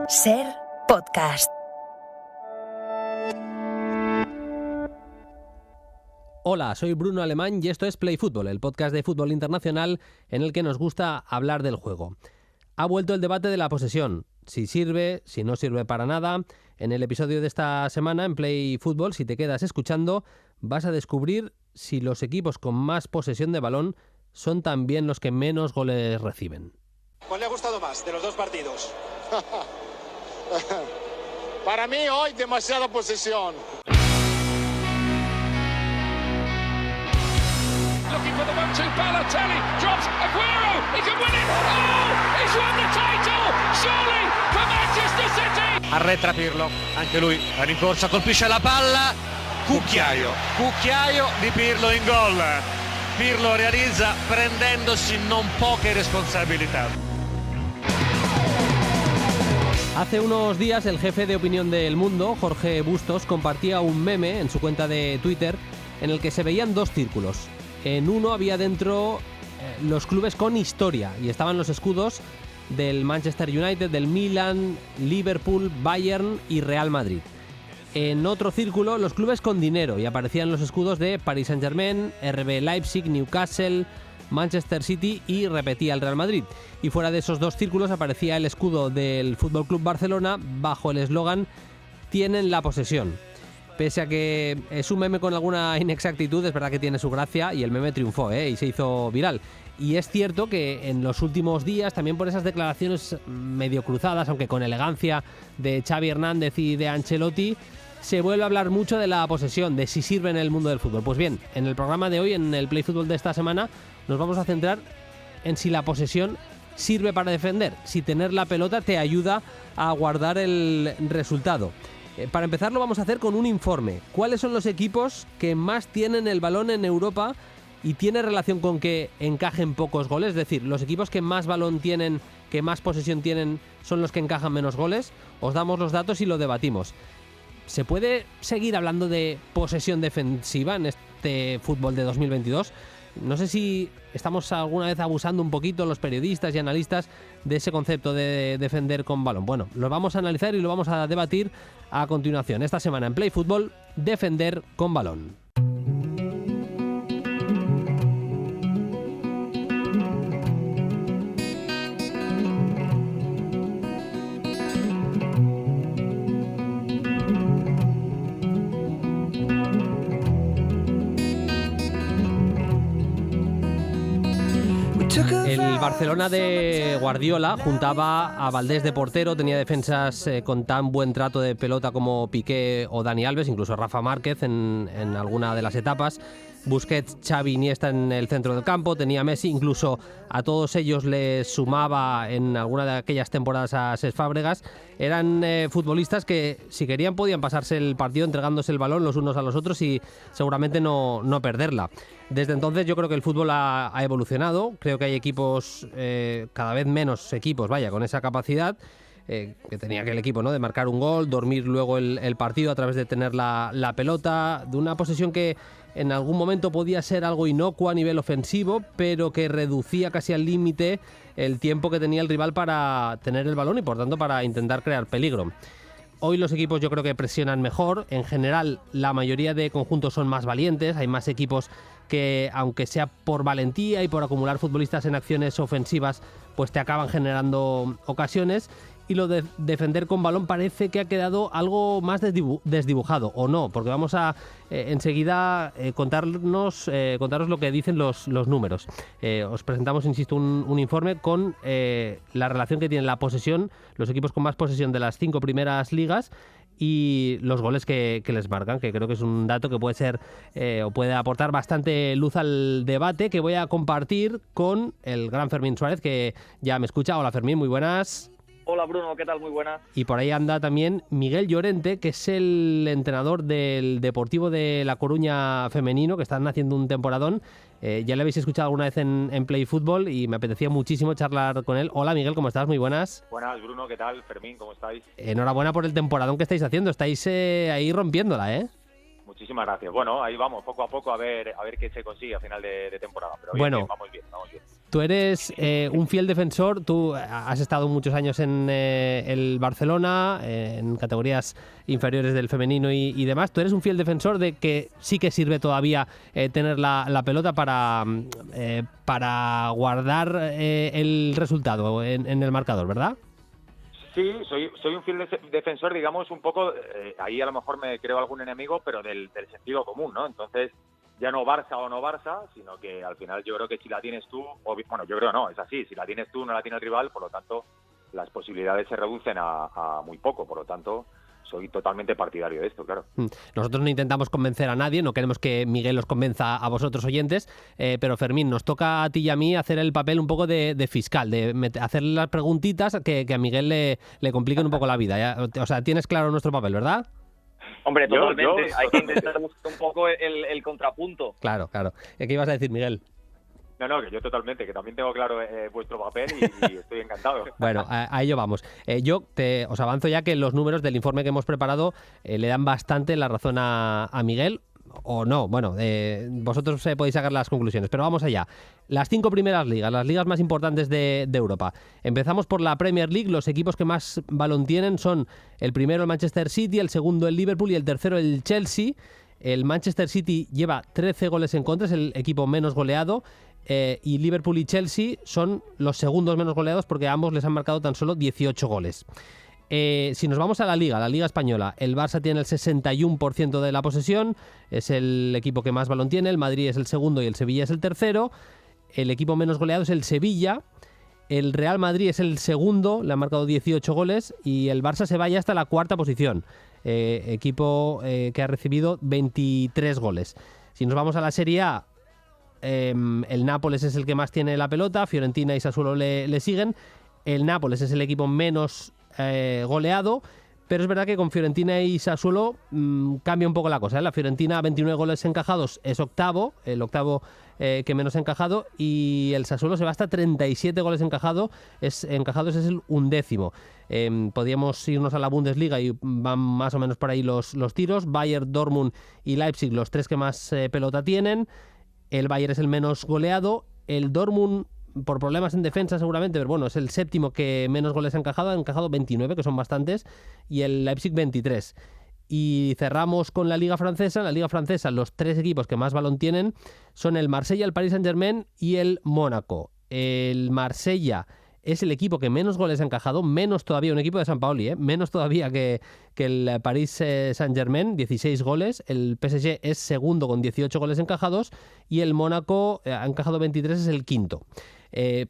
Ser podcast. Hola, soy Bruno Alemán y esto es Play Fútbol, el podcast de fútbol internacional en el que nos gusta hablar del juego. Ha vuelto el debate de la posesión, si sirve, si no sirve para nada. En el episodio de esta semana en Play Fútbol, si te quedas escuchando, vas a descubrir si los equipos con más posesión de balón son también los que menos goles reciben. ¿Cuál le ha gustado más de los dos partidos? Para mí hoy demasiada posesión. Looking for the 1-2, Balotelli drops Aguero, he can win it. Oh, he's won the title, surely for Manchester City. Arretra Pirlo, anche lui la rincorsa, colpisce la palla, cucchiaio di Pirlo in gol. Pirlo realizza prendendosi non poche responsabilità. Hace unos días el jefe de opinión del Mundo, Jorge Bustos, compartía un meme en su cuenta de Twitter en el que se veían dos círculos. En uno había dentro los clubes con historia y estaban los escudos del Manchester United, del Milan, Liverpool, Bayern y Real Madrid. En otro círculo los clubes con dinero y aparecían los escudos de Paris Saint-Germain, RB Leipzig, Newcastle, Manchester City y repetía el Real Madrid. Y fuera de esos dos círculos aparecía el escudo del FC Barcelona bajo el eslogan "Tienen la posesión". Pese a que es un meme con alguna inexactitud, es verdad que tiene su gracia y el meme triunfó y se hizo viral. Y es cierto que en los últimos días, también por esas declaraciones medio cruzadas, aunque con elegancia, de Xavi Hernández y de Ancelotti, se vuelve a hablar mucho de la posesión, de si sirve en el mundo del fútbol. Pues bien, en el programa de hoy, en el Play Fútbol de esta semana, nos vamos a centrar en si la posesión sirve para defender, si tener la pelota te ayuda a guardar el resultado. Para empezar lo vamos a hacer con un informe. ¿Cuáles son los equipos que más tienen el balón en Europa y tiene relación con que encajen pocos goles? Es decir, los equipos que más balón tienen, que más posesión tienen, son los que encajan menos goles. Os damos los datos y lo debatimos. ¿Se puede seguir hablando de posesión defensiva en este fútbol de 2022? No sé si estamos alguna vez abusando un poquito los periodistas y analistas de ese concepto de defender con balón. Bueno, lo vamos a analizar y lo vamos a debatir a continuación. Esta semana en Play Fútbol, defender con balón. El Barcelona de Guardiola juntaba a Valdés de portero, tenía defensas con tan buen trato de pelota como Piqué o Dani Alves, incluso Rafa Márquez en alguna de las etapas. Busquets, Xavi, Iniesta en el centro del campo, tenía Messi, incluso a todos ellos les sumaba en alguna de aquellas temporadas a Cesc Fábregas. Eran futbolistas que si querían podían pasarse el partido entregándose el balón los unos a los otros y seguramente no perderla. Desde entonces yo creo que el fútbol ha evolucionado, creo que hay equipos, cada vez menos equipos, con esa capacidad que tenía aquel equipo, ¿no?, de marcar un gol, dormir luego el partido a través de tener la pelota, de una posesión que en algún momento podía ser algo inocua a nivel ofensivo, pero que reducía casi al límite el tiempo que tenía el rival para tener el balón y por tanto para intentar crear peligro. Hoy los equipos yo creo que presionan mejor, en general la mayoría de conjuntos son más valientes, hay más equipos que aunque sea por valentía y por acumular futbolistas en acciones ofensivas, pues te acaban generando ocasiones. Y lo de defender con balón parece que ha quedado algo más desdibujado, o no, porque vamos a enseguida contaros lo que dicen los números. Os presentamos, insisto, un informe con la relación que tienen la posesión, los equipos con más posesión de las 5 primeras ligas y los goles que les marcan, que creo que es un dato que puede ser o puede aportar bastante luz al debate, que voy a compartir con el gran Fermín Suárez, que ya me escucha. Hola Fermín, muy buenas. Hola Bruno, ¿qué tal? Muy buena. Y por ahí anda también Miguel Llorente, que es el entrenador del Deportivo de La Coruña femenino, que están haciendo un temporadón. Ya le habéis escuchado alguna vez en Play Fútbol y me apetecía muchísimo charlar con él. Hola Miguel, ¿cómo estás? Muy buenas. Buenas Bruno, ¿qué tal? Fermín, ¿cómo estáis? Enhorabuena por el temporadón que estáis haciendo, estáis ahí rompiéndola, ¿eh? Muchísimas gracias. Bueno, ahí vamos, poco a poco, a ver qué se consigue a final de temporada. Pero Bueno, vamos bien. tú eres un fiel defensor, tú has estado muchos años en el Barcelona, en categorías inferiores del femenino y demás. Tú eres un fiel defensor de que sí que sirve todavía tener la pelota para guardar el resultado en el marcador, ¿verdad? Sí, soy un fiel defensor, digamos, un poco, ahí a lo mejor me creo algún enemigo, pero del sentido común, ¿no? Entonces, ya no Barça o no Barça, sino que al final yo creo que si la tienes tú, bueno, yo creo no, es así, si la tienes tú no la tiene el rival, por lo tanto, las posibilidades se reducen a muy poco, por lo tanto, soy totalmente partidario de esto, claro. Nosotros no intentamos convencer a nadie, no queremos que Miguel os convenza a vosotros oyentes, pero Fermín, nos toca a ti y a mí hacer el papel un poco de fiscal, de hacerle las preguntitas que a Miguel le compliquen un poco la vida. ¿Ya? O sea, tienes claro nuestro papel, ¿verdad? Hombre, totalmente. Hay que intentar buscar un poco el contrapunto. Claro. ¿Qué ibas a decir, Miguel? No, que yo totalmente, que también tengo claro vuestro papel y estoy encantado. Bueno, a ello vamos. Yo os avanzo ya que los números del informe que hemos preparado le dan bastante la razón a Miguel, o no, bueno, vosotros podéis sacar las conclusiones, pero vamos allá. Las 5 primeras ligas, las ligas más importantes de Europa. Empezamos por la Premier League. Los equipos que más balón tienen son el primero el Manchester City, el segundo el Liverpool y el tercero el Chelsea. El Manchester City lleva 13 goles en contra, es el equipo menos goleado. Y Liverpool y Chelsea son los segundos menos goleados porque a ambos les han marcado tan solo 18 goles. Si nos vamos a la Liga Española, el Barça tiene el 61% de la posesión, es el equipo que más balón tiene, el Madrid es el segundo y el Sevilla es el tercero. El equipo menos goleado es el Sevilla, el Real Madrid es el segundo, le han marcado 18 goles y el Barça se va ya hasta la cuarta posición, equipo que ha recibido 23 goles. Si nos vamos a la Serie A, el Nápoles es el que más tiene la pelota, Fiorentina y Sassuolo le siguen. El Nápoles es el equipo menos goleado, pero es verdad que con Fiorentina y Sassuolo cambia un poco la cosa, ¿eh? La Fiorentina, 29 goles encajados, es octavo, el octavo que menos ha encajado, y el Sassuolo se va hasta 37 goles encajados, es el 11º. Podríamos irnos a la Bundesliga y van más o menos por ahí los tiros. Bayern, Dortmund y Leipzig, los tres que más pelota tienen. El Bayern es el menos goleado, el Dortmund por problemas en defensa seguramente, pero bueno, es el séptimo que menos goles ha encajado 29, que son bastantes, y el Leipzig 23. Y cerramos con la Liga Francesa. En la Liga Francesa los tres equipos que más balón tienen son el Marsella, el Paris Saint-Germain y el Mónaco. El Marsella es el equipo que menos goles ha encajado, menos todavía un equipo de Sampaoli, menos todavía que el Paris Saint-Germain, 16 goles. El PSG es segundo con 18 goles encajados y el Mónaco ha encajado 23, es el quinto.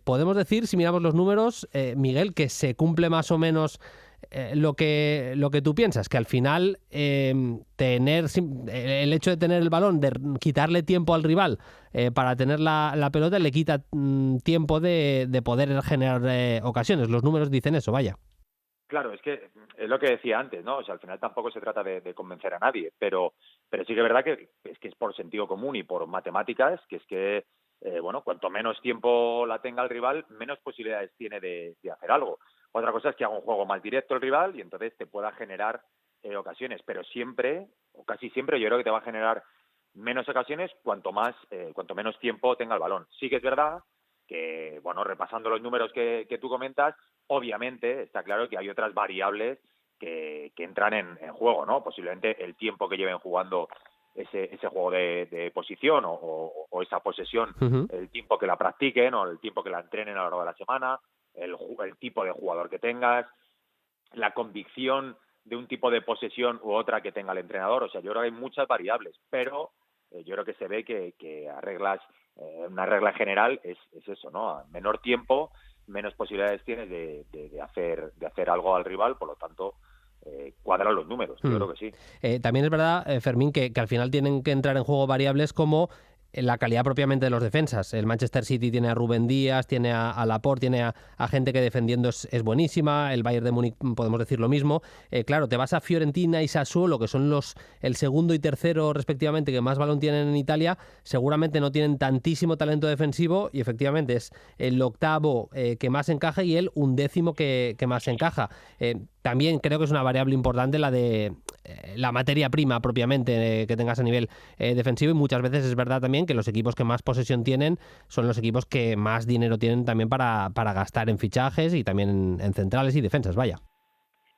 Podemos decir, si miramos los números, Miguel, que se cumple más o menos lo que tú piensas, que al final el hecho de tener el balón, de quitarle tiempo al rival para tener la pelota, le quita tiempo de poder generar ocasiones. Los números dicen eso, vaya. Claro, es que es lo que decía antes, ¿no? O sea, al final tampoco se trata de convencer a nadie, pero sí que es verdad que es por sentido común y por matemáticas, bueno, cuanto menos tiempo la tenga el rival, menos posibilidades tiene de hacer algo. Otra cosa es que haga un juego más directo el rival y entonces te pueda generar ocasiones, pero siempre, o casi siempre, yo creo que te va a generar menos ocasiones cuanto menos tiempo tenga el balón. Sí que es verdad que, bueno, repasando los números que tú comentas, obviamente está claro que hay otras variables que entran en juego, ¿no? Posiblemente el tiempo que lleven jugando ese juego de posición o esa posesión, el tiempo que la practiquen o el tiempo que la entrenen a lo largo de la semana, el tipo de jugador que tengas, la convicción de un tipo de posesión u otra que tenga el entrenador. O sea, yo creo que hay muchas variables, pero yo creo que se ve que una regla general es eso, ¿no? A menor tiempo, menos posibilidades tienes de hacer algo al rival, por lo tanto cuadran los números, yo creo que sí. También es verdad, Fermín, que al final tienen que entrar en juego variables como la calidad propiamente de los defensas. El Manchester City tiene a Rubén Díaz, tiene a Laporte, tiene a gente que defendiendo es buenísima. El Bayern de Múnich podemos decir lo mismo. Claro, te vas a Fiorentina y Sassuolo, que son el segundo y tercero respectivamente que más balón tienen en Italia, seguramente no tienen tantísimo talento defensivo y efectivamente es el octavo que más encaja y el 11º que más encaja. También creo que es una variable importante la de la materia prima propiamente que tengas a nivel defensivo, y muchas veces es verdad también que los equipos que más posesión tienen son los equipos que más dinero tienen también para gastar en fichajes y también en centrales y defensas, vaya.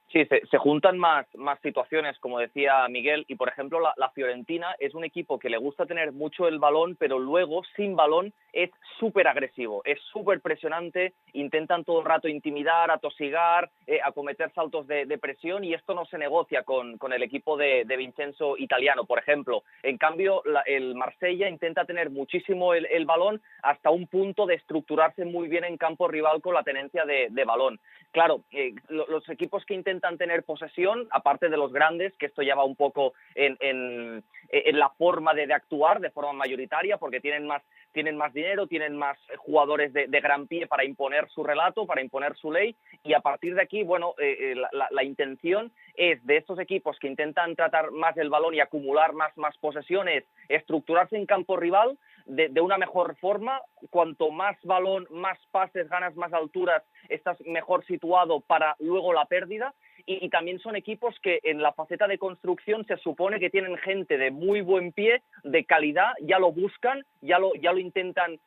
Sí, se juntan más situaciones, como decía Miguel, y por ejemplo la Fiorentina es un equipo que le gusta tener mucho el balón, pero luego sin balón es súper agresivo, es súper presionante, intentan todo el rato intimidar, atosigar, acometer saltos de presión, y esto no se negocia con el equipo de Vincenzo italiano, por ejemplo. En cambio, el Marsella intenta tener muchísimo el balón hasta un punto de estructurarse muy bien en campo rival con la tenencia de balón. Claro, los equipos que intentan tener posesión, aparte de los grandes, que esto ya va un poco en la forma de actuar de forma mayoritaria, porque tienen más dinero, tienen más jugadores de gran pie para imponer su relato, para imponer su ley, y a partir de aquí, bueno, la intención es de estos equipos que intentan tratar más el balón y acumular más posesiones, estructurarse en campo rival de una mejor forma. Cuanto más balón, más pases, ganas más alturas, estás mejor situado para luego la pérdida. Y también son equipos que en la faceta de construcción se supone que tienen gente de muy buen pie, de calidad, ya lo buscan, ya lo intentan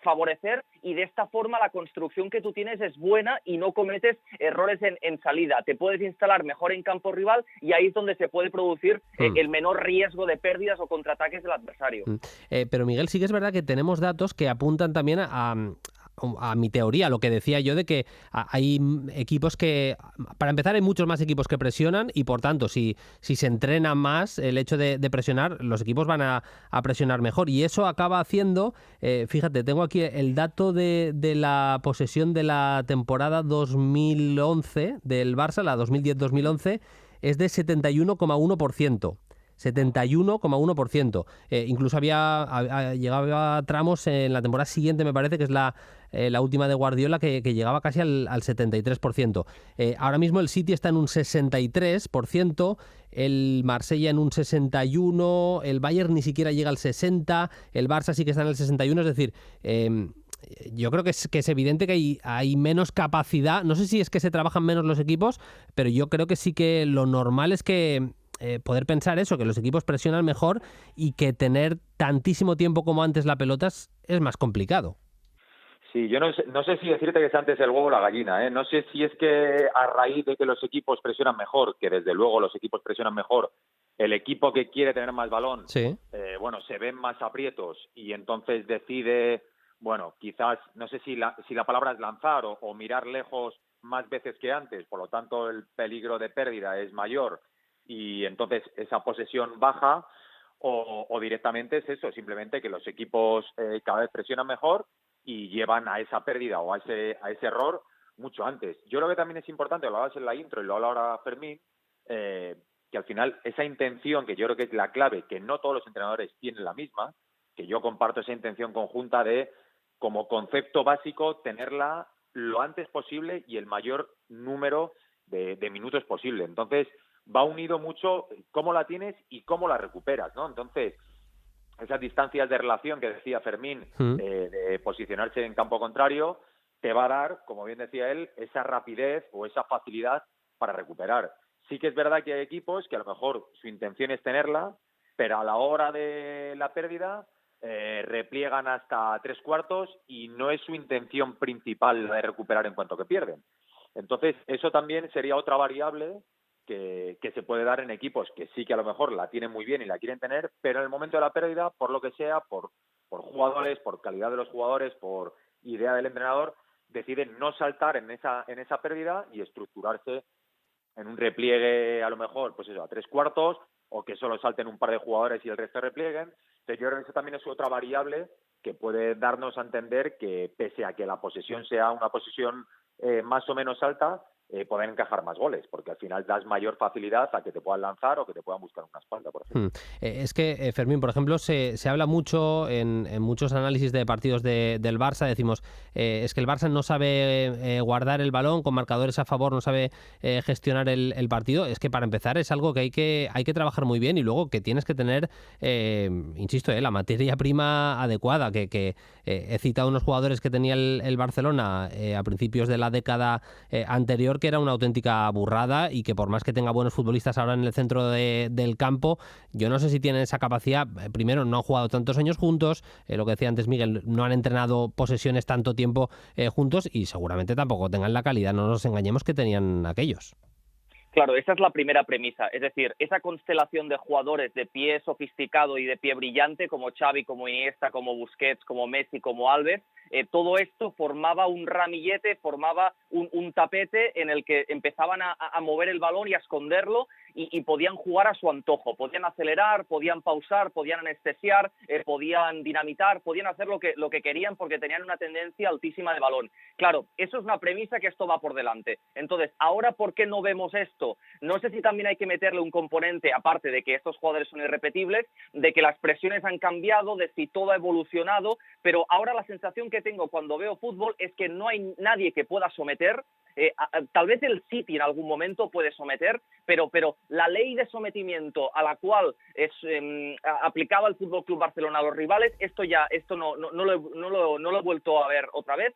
favorecer, y de esta forma la construcción que tú tienes es buena y no cometes errores en salida. Te puedes instalar mejor en campo rival, y ahí es donde se puede producir el menor riesgo de pérdidas o contraataques del adversario. Pero Miguel, sí que es verdad que tenemos datos que apuntan también a mi teoría, lo que decía yo de que hay equipos que, para empezar, hay muchos más equipos que presionan, y por tanto si se entrena más el hecho de presionar, los equipos van a presionar mejor, y eso acaba haciendo, fíjate, tengo aquí el dato de la posesión de la temporada 2011 del Barça, la 2010-2011, es de 71,1%. 71,1%. Incluso llegaba a tramos en la temporada siguiente, me parece, que es la última de Guardiola, que llegaba casi al 73%. Ahora mismo el City está en un 63%, el Marsella en un 61%, el Bayern ni siquiera llega al 60%, el Barça sí que está en el 61%, es decir, yo creo que es evidente que hay menos capacidad. No sé si es que se trabajan menos los equipos, pero yo creo que sí que lo normal es que poder pensar eso, que los equipos presionan mejor, y que tener tantísimo tiempo como antes la pelota es más complicado. Sí, yo no sé si decirte que es antes el huevo o la gallina, ¿eh? No sé si es que a raíz de que los equipos presionan mejor, que desde luego los equipos presionan mejor, el equipo que quiere tener más balón, sí. Se ven más aprietos, y entonces decide, quizás, no sé si la palabra es lanzar o mirar lejos más veces que antes, por lo tanto el peligro de pérdida es mayor, y entonces esa posesión baja, o directamente es eso, simplemente que los equipos cada vez presionan mejor y llevan a esa pérdida o a ese error mucho antes. Yo creo que también es importante, lo hablabas en la intro y lo habla ahora Fermín, que al final esa intención, que yo creo que es la clave, que no todos los entrenadores tienen la misma, que yo comparto esa intención conjunta de, como concepto básico, tenerla lo antes posible y el mayor número de minutos posible. Entonces, va unido mucho cómo la tienes y cómo la recuperas, ¿no? Entonces, esas distancias de relación que decía Fermín, de posicionarse en campo contrario, te va a dar, como bien decía él, esa rapidez o esa facilidad para recuperar. Sí que es verdad que hay equipos que a lo mejor su intención es tenerla, pero a la hora de la pérdida repliegan hasta 3/4 y no es su intención principal de recuperar en cuanto que pierden. Entonces, eso también sería otra variable que se puede dar en equipos que sí que a lo mejor la tienen muy bien y la quieren tener, pero en el momento de la pérdida, por lo que sea, por jugadores, por calidad de los jugadores, por idea del entrenador, deciden no saltar en esa pérdida y estructurarse en un repliegue, a lo mejor, pues eso, a 3/4, o que solo salten un par de jugadores y el resto replieguen. Entonces yo creo que eso también es otra variable que puede darnos a entender que, pese a que la posesión sea una posesión más o menos alta, poder encajar más goles, porque al final das mayor facilidad a que te puedan lanzar o que te puedan buscar una espalda, por ejemplo. Es que, Fermín, por ejemplo, se habla mucho en muchos análisis de partidos del Barça, decimos, es que el Barça no sabe guardar el balón con marcadores a favor, no sabe gestionar el partido. Es que, para empezar, es algo que hay que trabajar muy bien, y luego que tienes que tener, insisto, la materia prima adecuada, que he citado unos jugadores que tenía el Barcelona a principios de la década anterior, anterior, que era una auténtica burrada y que por más que tenga buenos futbolistas ahora en el centro del campo, yo no sé si tienen esa capacidad. Primero, no han jugado tantos años juntos, lo que decía antes Miguel, no han entrenado posesiones tanto tiempo juntos y seguramente tampoco tengan la calidad, no nos engañemos, que tenían aquellos. Claro, esa es la primera premisa, es decir, esa constelación de jugadores de pie sofisticado y de pie brillante, como Xavi, como Iniesta, como Busquets, como Messi, como Alves, todo esto formaba un ramillete, formaba un tapete en el que empezaban a mover el balón y a esconderlo y podían jugar a su antojo, podían acelerar, podían pausar, podían anestesiar, podían dinamitar, podían hacer lo que querían porque tenían una tendencia altísima de balón. Claro, eso es una premisa que esto va por delante. Entonces, ahora, ¿por qué no vemos esto? No sé si también hay que meterle un componente, aparte de que estos jugadores son irrepetibles, de que las presiones han cambiado, de si todo ha evolucionado, pero ahora la sensación que tengo cuando veo fútbol es que no hay nadie que pueda someter. Tal vez el City en algún momento puede someter, pero la ley de sometimiento a la cual aplicaba el FC Barcelona a los rivales, esto no lo he vuelto a ver otra vez.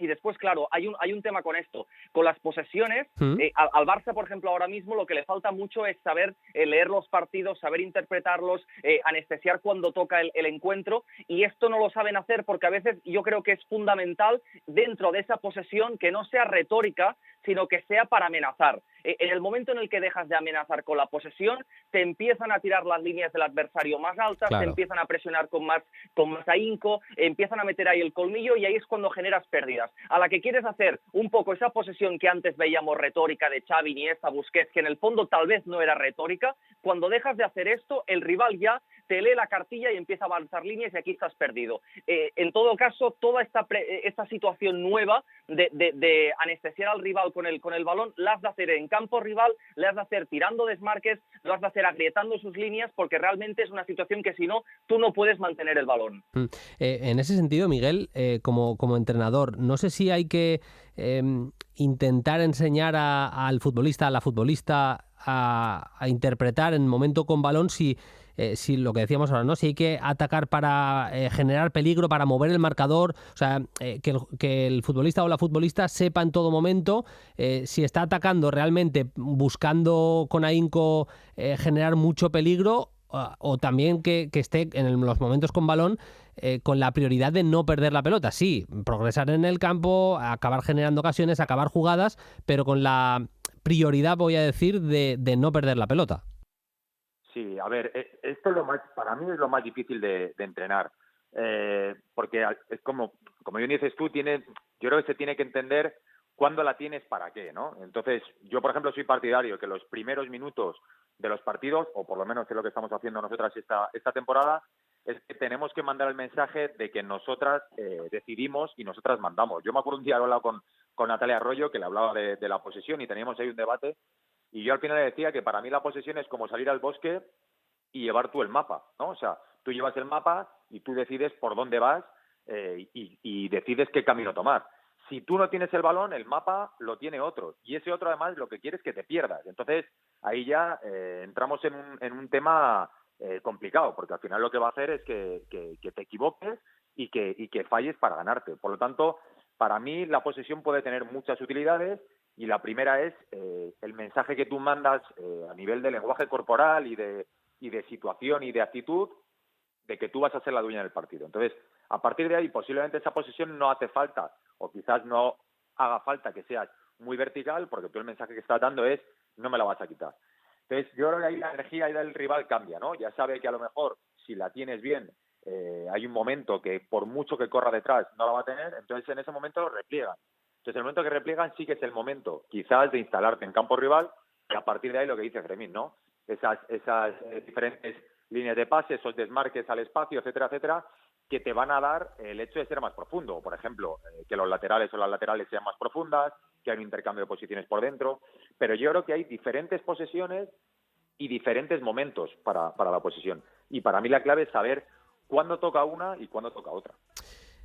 Y después, claro, hay un tema con esto. Con las posesiones, al Barça, por ejemplo, ahora mismo lo que le falta mucho es saber leer los partidos, saber interpretarlos, anestesiar cuando toca el encuentro, y esto no lo saben hacer porque a veces yo creo que es fundamental dentro de esa posesión que no sea retórica, sino que sea para amenazar. En el momento en el que dejas de amenazar con la posesión, te empiezan a tirar las líneas del adversario más altas, claro, te empiezan a presionar con más ahínco, empiezan a meter ahí el colmillo y ahí es cuando generas pérdidas. A la que quieres hacer un poco esa posesión que antes veíamos retórica de Xavi, Iniesta, Busquets, que en el fondo tal vez no era retórica, cuando dejas de hacer esto, el rival ya te lee la cartilla y empieza a avanzar líneas y aquí estás perdido. En todo caso, toda esta situación nueva de anestesiar al rival con el balón, la has de hacer en campo rival, la has de hacer tirando desmarques, lo has de hacer agrietando sus líneas, porque realmente es una situación que si no, tú no puedes mantener el balón. En ese sentido, Miguel, como entrenador, no sé si hay que intentar enseñar al futbolista, a la futbolista, a interpretar en momento con balón si lo que decíamos ahora, ¿no? Si hay que atacar para generar peligro, para mover el marcador, o sea, que el futbolista o la futbolista sepa en todo momento si está atacando realmente buscando con ahínco generar mucho peligro, o también que esté en los momentos con balón con la prioridad de no perder la pelota. Sí, progresar en el campo, acabar generando ocasiones, acabar jugadas, pero con la prioridad, voy a decir, de no perder la pelota. Sí, a ver, esto es para mí es lo más difícil de entrenar, porque es como bien dices tú, yo creo que se tiene que entender cuándo la tienes para qué, ¿no? Entonces, yo, por ejemplo, soy partidario que los primeros minutos de los partidos, o por lo menos es lo que estamos haciendo nosotras esta temporada, es que tenemos que mandar el mensaje de que nosotras decidimos y nosotras mandamos. Yo me acuerdo un día hablado con Natalia Arroyo, que le hablaba de la posesión y teníamos ahí un debate, y yo al final le decía que para mí la posesión es como salir al bosque y llevar tú el mapa, ¿no? O sea, tú llevas el mapa y tú decides por dónde vas y decides qué camino tomar. Si tú no tienes el balón, el mapa lo tiene otro, y ese otro además lo que quiere es que te pierdas. Entonces ahí ya entramos en un tema complicado, porque al final lo que va a hacer es que te equivoques y que falles para ganarte. Por lo tanto, para mí la posesión puede tener muchas utilidades, y la primera es el mensaje que tú mandas a nivel de lenguaje corporal y de situación y de actitud, de que tú vas a ser la dueña del partido. Entonces, a partir de ahí, posiblemente esa posesión no hace falta, o quizás no haga falta que seas muy vertical, porque tú el mensaje que estás dando es no me la vas a quitar. Entonces, yo creo que ahí la energía del rival cambia, ¿no? Ya sabe que a lo mejor, si la tienes bien, hay un momento que por mucho que corra detrás no la va a tener, entonces en ese momento lo repliegan. Entonces, el momento que repliegan sí que es el momento, quizás, de instalarte en campo rival, y a partir de ahí lo que dice Fermín, ¿no? Esas diferentes líneas de pase, esos desmarques al espacio, etcétera, etcétera, que te van a dar el hecho de ser más profundo. Por ejemplo, que los laterales o las laterales sean más profundas, que hay un intercambio de posiciones por dentro. Pero yo creo que hay diferentes posesiones y diferentes momentos para la posesión. Y para mí la clave es saber cuándo toca una y cuándo toca otra.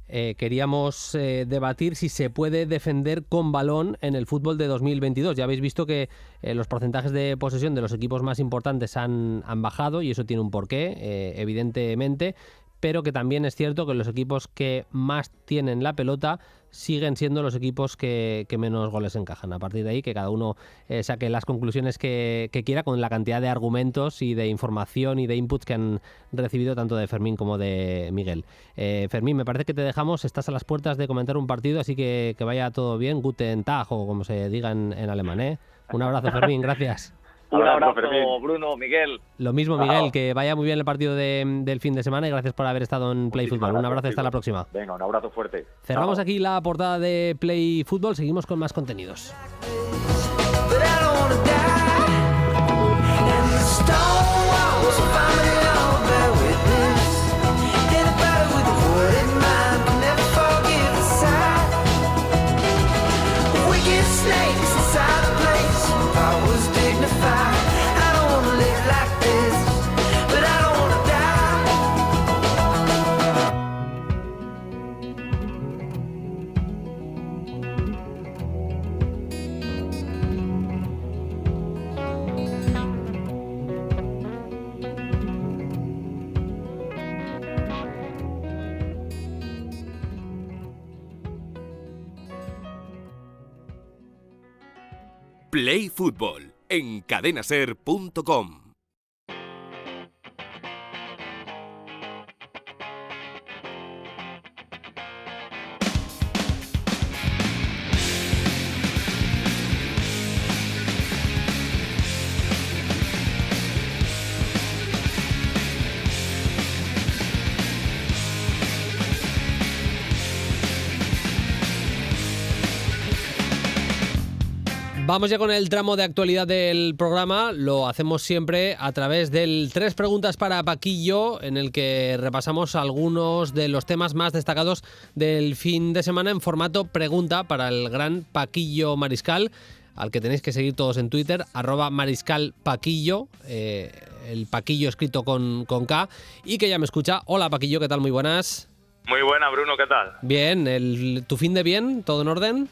Queríamos debatir si se puede defender con balón en el fútbol de 2022. Ya habéis visto que los porcentajes de posesión de los equipos más importantes han bajado, y eso tiene un porqué, evidentemente, pero que también es cierto que los equipos que más tienen la pelota siguen siendo los equipos que menos goles encajan. A partir de ahí, que cada uno saque las conclusiones que quiera con la cantidad de argumentos y de información y de inputs que han recibido tanto de Fermín como de Miguel. Fermín, me parece que te dejamos, estás a las puertas de comentar un partido, así que vaya todo bien, Guten Tag, o como se diga en alemán, ¿eh? Un abrazo, Fermín, gracias. Un abrazo, Fermín. Bruno, Miguel. Lo mismo, Miguel, que vaya muy bien el partido del fin de semana y gracias por haber estado en Play Fútbol. Un abrazo, hasta la próxima. Venga, un abrazo fuerte. Cerramos aquí la portada de Play Fútbol, seguimos con más contenidos. Play Fútbol en cadenaser.com. Vamos ya con el tramo de actualidad del programa. Lo hacemos siempre a través del 3 preguntas para Paquillo, en el que repasamos algunos de los temas más destacados del fin de semana en formato pregunta para el gran Paquillo Mariscal, al que tenéis que seguir todos en Twitter, @mariscalpaquillo, el Paquillo escrito con K, y que ya me escucha. Hola Paquillo, ¿qué tal? Muy buenas. Muy buena, Bruno, ¿qué tal? Bien, ¿tu fin de bien? ¿Todo en orden?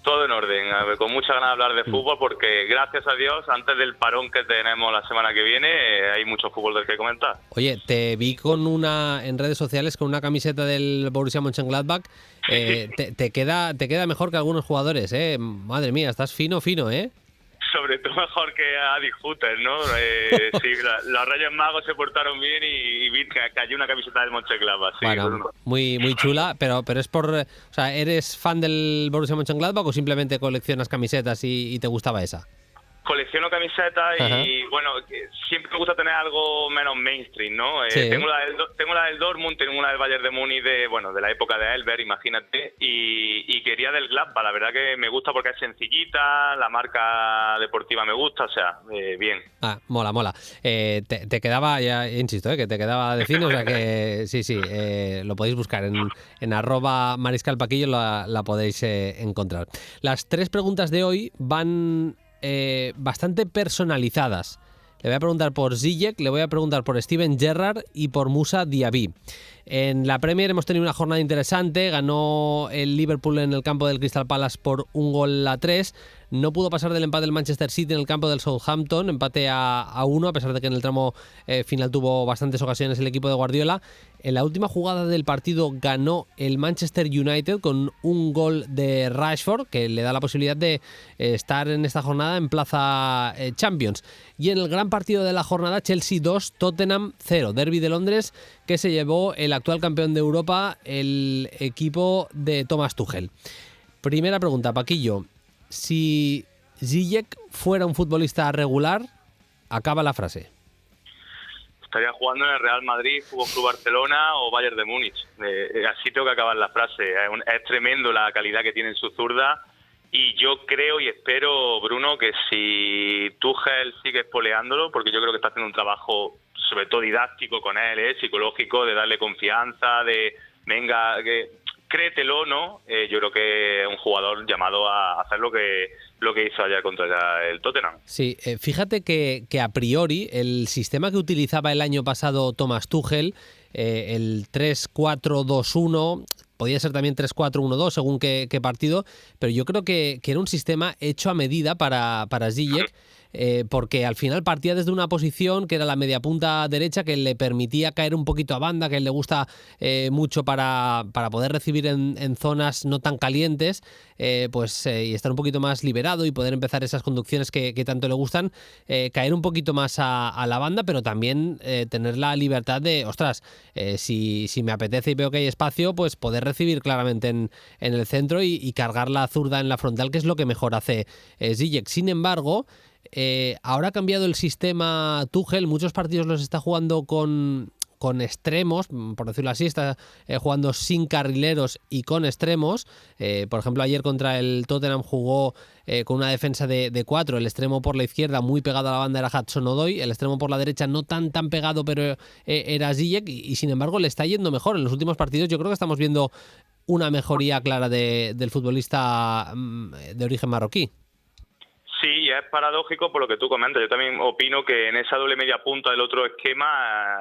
Todo en orden, a ver, con mucha ganas de hablar de fútbol porque gracias a Dios, antes del parón que tenemos la semana que viene, hay mucho fútbol del que comentar. Oye, te vi en redes sociales con una camiseta del Borussia Mönchengladbach. Te queda mejor que algunos jugadores, ¿eh? Madre mía, estás fino, ¿eh? Sobre todo mejor que a Disjuter, ¿no? Sí, los Reyes Magos se portaron bien y vi que cayó una camiseta del Mönchengladbach. Sí, bueno, muy chula, pero es por... O sea, ¿eres fan del Borussia Mönchengladbach o simplemente coleccionas camisetas y te gustaba esa? Colecciono camisetas y, bueno, siempre me gusta tener algo menos mainstream, ¿no? Sí. Tengo la del Dortmund, tengo una del Bayern de Múnich de la época de Elber, imagínate, y quería del Gladbach. La verdad que me gusta porque es sencillita, la marca deportiva me gusta, o sea, bien. Ah, mola. Te quedaba, ya insisto, que te quedaba de cine, o sea que sí, lo podéis buscar en @mariscalpaquillo, la podéis encontrar. Las 3 preguntas de hoy van... bastante personalizadas. Le voy a preguntar por Ziyech, le voy a preguntar por Steven Gerrard y por Moussa Diaby. En la Premier hemos tenido una jornada interesante. Ganó el Liverpool en el campo del Crystal Palace por 1-3. No pudo pasar del empate del Manchester City en el campo del Southampton, empate a 1, a pesar de que en el tramo final tuvo bastantes ocasiones el equipo de Guardiola. En la última jugada del partido ganó el Manchester United con un gol de Rashford, que le da la posibilidad de estar en esta jornada en plaza Champions. Y en el gran partido de la jornada, Chelsea 2, Tottenham 0, derbi de Londres, que se llevó el actual campeón de Europa, el equipo de Thomas Tuchel. Primera pregunta, Paquillo. Si Ziyech fuera un futbolista regular, acaba la frase. Estaría jugando en el Real Madrid, Fútbol Club Barcelona o Bayern de Múnich. Así tengo que acabar la frase. Es tremendo la calidad que tiene en su zurda y yo creo y espero, Bruno, que si Tuchel sigue espoleándolo, porque yo creo que está haciendo un trabajo sobre todo didáctico con él, psicológico, de darle confianza, de venga, que créetelo, ¿no? Yo creo que es un jugador llamado a hacer lo que hizo ayer contra el Tottenham. Sí, fíjate que a priori el sistema que utilizaba el año pasado Thomas Tuchel, el 3-4-2-1, podía ser también 3-4-1-2 según qué partido, pero yo creo que era un sistema hecho a medida para Ziyech. porque al final partía desde una posición que era la media punta derecha, que le permitía caer un poquito a banda, que le gusta mucho para poder recibir en zonas no tan calientes, y estar un poquito más liberado y poder empezar esas conducciones que tanto le gustan, caer un poquito más a la banda, pero también tener la libertad de, si me apetece y veo que hay espacio, pues poder recibir claramente en el centro y cargar la zurda en la frontal, que es lo que mejor hace Ziyech. Sin embargo, ahora ha cambiado el sistema Tuchel, muchos partidos los está jugando con extremos, por decirlo así, está jugando sin carrileros y con extremos. Por ejemplo, ayer contra el Tottenham jugó con una defensa de 4, el extremo por la izquierda muy pegado a la banda era Hudson-Odoi, el extremo por la derecha no tan pegado, pero era Ziyech, y sin embargo le está yendo mejor. En los últimos partidos yo creo que estamos viendo una mejoría clara del futbolista de origen marroquí. Sí, es paradójico por lo que tú comentas. Yo también opino que en esa doble media punta del otro esquema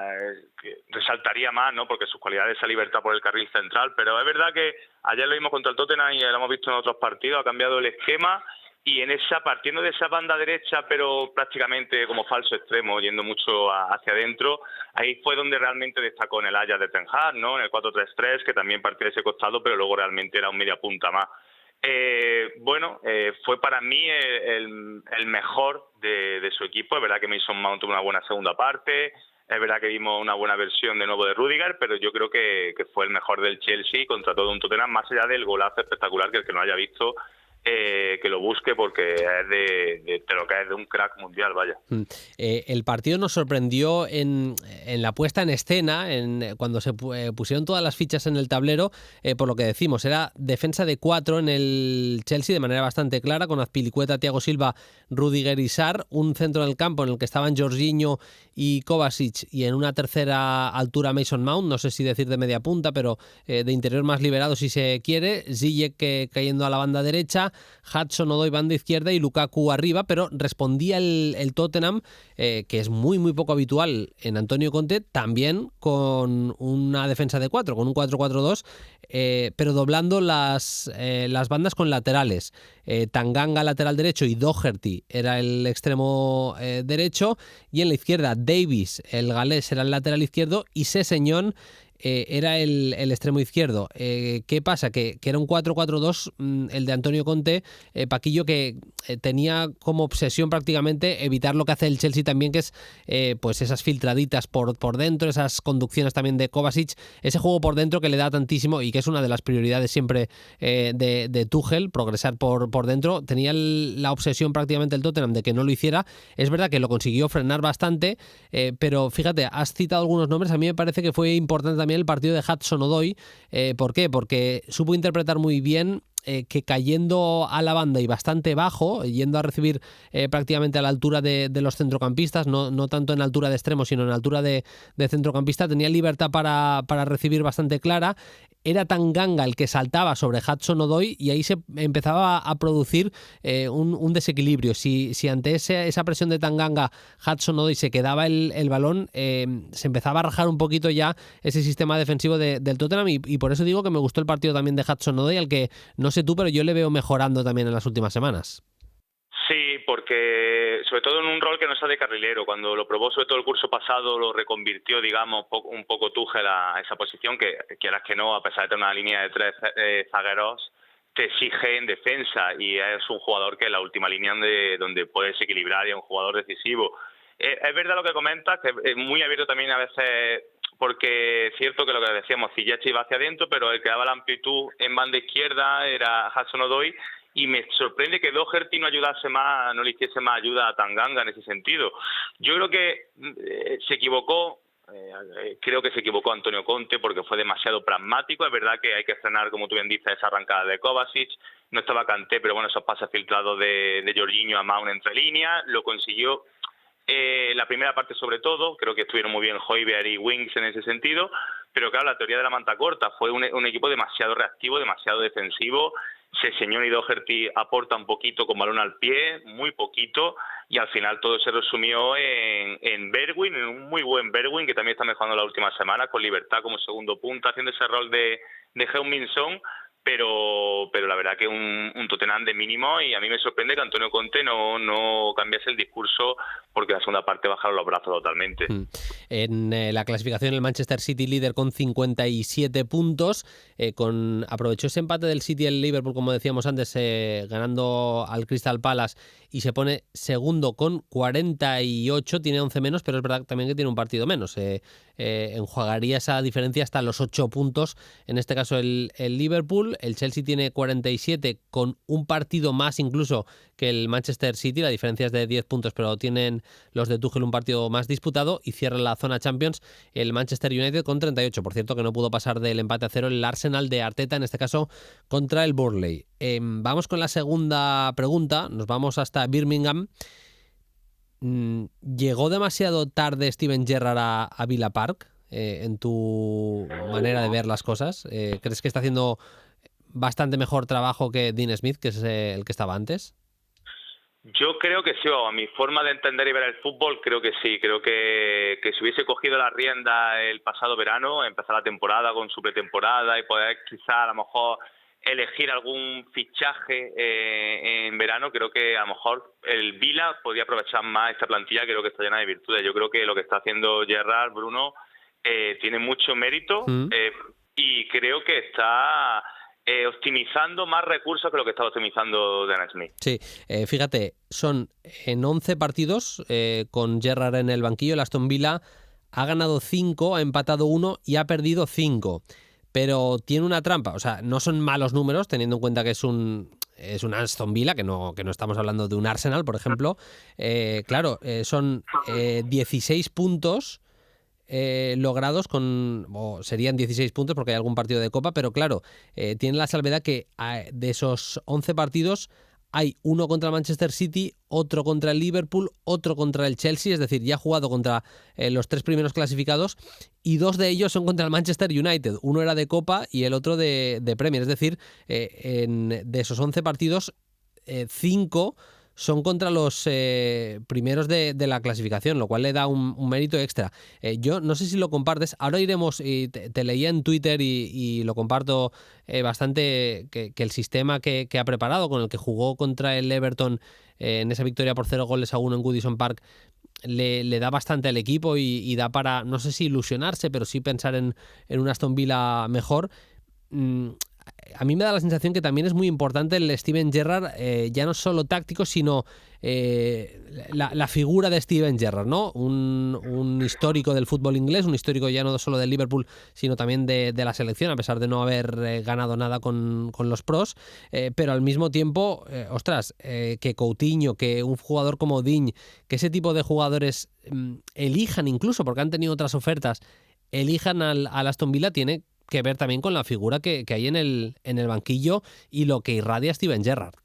resaltaría más, ¿no? Porque sus cualidades, esa libertad por el carril central. Pero es verdad que ayer lo vimos contra el Tottenham y lo hemos visto en otros partidos, ha cambiado el esquema y partiendo de esa banda derecha, pero prácticamente como falso extremo, yendo mucho hacia adentro, ahí fue donde realmente destacó en el Ajax de Ten Hag, ¿no? En el 4-3-3, que también partía de ese costado, pero luego realmente era un media punta más. Fue para mí el mejor de su equipo. Es verdad que Mason Mount tuvo una buena segunda parte, es verdad que vimos una buena versión de nuevo de Rudiger, pero yo creo que fue el mejor del Chelsea contra todo un Tottenham, más allá del golazo espectacular, que el que no haya visto que lo busque, porque es de lo que es de un crack mundial, vaya. El partido nos sorprendió en la puesta en escena, cuando se pusieron todas las fichas en el tablero, por lo que decimos, era defensa de 4 en el Chelsea de manera bastante clara, con Azpilicueta, Thiago Silva, Rudiger y Sarr, un centro del campo en el que estaban Jorginho y Kovacic, y en una tercera altura Mason Mount, no sé si decir de media punta, pero de interior más liberado si se quiere, Ziyech cayendo a la banda derecha, Hudson-Odoi banda izquierda y Lukaku arriba, pero respondía el Tottenham, que es muy muy poco habitual en Antonio Conte, también con una defensa de 4, con un 4-4-2, pero doblando las bandas con laterales. Tanganga lateral derecho y Doherty era el extremo derecho, y en la izquierda Davis, el galés, era el lateral izquierdo, y Sessegnon era el extremo izquierdo. ¿Qué pasa? Que era un 4-4-2 el de Antonio Conte, Paquillo, que tenía como obsesión prácticamente evitar lo que hace el Chelsea también, que es pues esas filtraditas por dentro, esas conducciones también de Kovacic, ese juego por dentro que le da tantísimo y que es una de las prioridades siempre de Tuchel, progresar por dentro. Tenía la obsesión prácticamente el Tottenham de que no lo hiciera. Es verdad que lo consiguió frenar bastante, pero fíjate, has citado algunos nombres. A mí me parece que fue importante también el partido de Hudson-Odoi. ¿Por qué? Porque supo interpretar muy bien que cayendo a la banda y bastante bajo, yendo a recibir prácticamente a la altura de los centrocampistas, no tanto en altura de extremo, sino en altura de centrocampista, tenía libertad para recibir bastante clara. Era Tanganga el que saltaba sobre Hudson-Odoi y ahí se empezaba a producir un desequilibrio. Si ante esa presión de Tanganga, Hudson-Odoi se quedaba el balón, se empezaba a rajar un poquito ya ese sistema defensivo del Tottenham, y por eso digo que me gustó el partido también de Hudson-Odoi, al que no sé tú, pero yo le veo mejorando también en las últimas semanas. Sí, porque sobre todo en un rol que no sea de carrilero. Cuando lo probó sobre todo el curso pasado, lo reconvirtió, digamos, un poco Tuchel a esa posición, que quieras que no, a pesar de tener una línea de 3 zagueros, te exige en defensa, y es un jugador que en la última línea donde puedes equilibrar, y es un jugador decisivo. Es verdad lo que comentas, que es muy abierto también a veces, porque es cierto que lo que decíamos, Ziyech iba hacia adentro, pero el que daba la amplitud en banda izquierda era Hudson-Odoi, y me sorprende que Doherty no ayudase más, no le hiciese más ayuda a Tanganga en ese sentido. Yo creo que se equivocó, creo que se equivocó Antonio Conte, porque fue demasiado pragmático. Es verdad que hay que frenar, como tú bien dices, esa arrancada de Kovacic. No estaba Kanté, pero bueno, esos pases filtrados de Jorginho a Mount entre líneas, lo consiguió. La primera parte sobre todo, creo que estuvieron muy bien Højbjerg y Winks en ese sentido, pero claro, la teoría de la manta corta fue un equipo demasiado reactivo, demasiado defensivo. Sessegnon y Doherty aportan poquito con balón al pie, muy poquito, y al final todo se resumió en Bergwijn, en un muy buen Bergwijn, que también está mejorando la última semana, con libertad como segundo punta, haciendo ese rol de Heung-min Son. pero la verdad que un Tottenham de mínimo, y a mí me sorprende que Antonio Conte no cambiase el discurso, porque la segunda parte bajaron los brazos totalmente. En la clasificación el Manchester City líder con 57 puntos, aprovechó ese empate del City el Liverpool, como decíamos antes, ganando al Crystal Palace, y se pone segundo con 48, tiene 11 menos, pero es verdad también que tiene un partido menos. Enjuagaría esa diferencia hasta los 8 puntos, en este caso el Liverpool. El Chelsea tiene 47 con un partido más incluso que el Manchester City, la diferencia es de 10 puntos, pero tienen los de Tuchel un partido más disputado, y cierra la zona Champions el Manchester United con 38, por cierto que no pudo pasar del empate a 0 el Arsenal de Arteta, en este caso contra el Burnley. Vamos con la segunda pregunta, nos vamos hasta Birmingham. ¿Llegó demasiado tarde Steven Gerrard a Villa Park, en tu manera de ver las cosas? ¿Crees que está haciendo bastante mejor trabajo que Dean Smith, que es el que estaba antes? Yo creo que sí, a mi forma de entender y ver el fútbol, creo que sí. Creo que si hubiese cogido la rienda el pasado verano, empezar la temporada con su pretemporada y poder quizá a lo mejor elegir algún fichaje en verano, creo que a lo mejor el Villa podría aprovechar más esta plantilla, creo que está llena de virtudes. Yo creo que lo que está haciendo Gerrard, Bruno, tiene mucho mérito, y creo que está optimizando más recursos que lo que estaba optimizando Dan Smith. Sí, fíjate, son en 11 partidos con Gerrard en el banquillo, el Aston Villa ha ganado 5, ha empatado 1 y ha perdido 5. Pero tiene una trampa, o sea, no son malos números, teniendo en cuenta que es un Aston Villa, que no estamos hablando de un Arsenal, por ejemplo. Claro, son 16 puntos logrados serían 16 puntos porque hay algún partido de Copa, pero claro, tiene la salvedad que de esos 11 partidos hay uno contra el Manchester City, otro contra el Liverpool, otro contra el Chelsea, es decir, ya ha jugado contra los 3 primeros clasificados, y 2 de ellos son contra el Manchester United. Uno era de Copa y el otro de Premier, es decir, de esos 11 partidos, 5 son contra los primeros de la clasificación, lo cual le da un mérito extra. Yo no sé si lo compartes, ahora iremos, y te leía en Twitter y lo comparto bastante, que el sistema que ha preparado, con el que jugó contra el Everton en esa victoria por 0-1 en Goodison Park, le da bastante al equipo y da para, no sé si ilusionarse, pero sí pensar en un Aston Villa mejor. A mí me da la sensación que también es muy importante el Steven Gerrard, ya no solo táctico, sino la figura de Steven Gerrard, ¿no? Un histórico del fútbol inglés, un histórico ya no solo del Liverpool, sino también de la selección, a pesar de no haber ganado nada con los pros, pero al mismo tiempo, que Coutinho, que un jugador como Digne, que ese tipo de jugadores elijan, incluso porque han tenido otras ofertas, elijan al Aston Villa, tiene que ver también con la figura que hay en el banquillo y lo que irradia Steven Gerrard.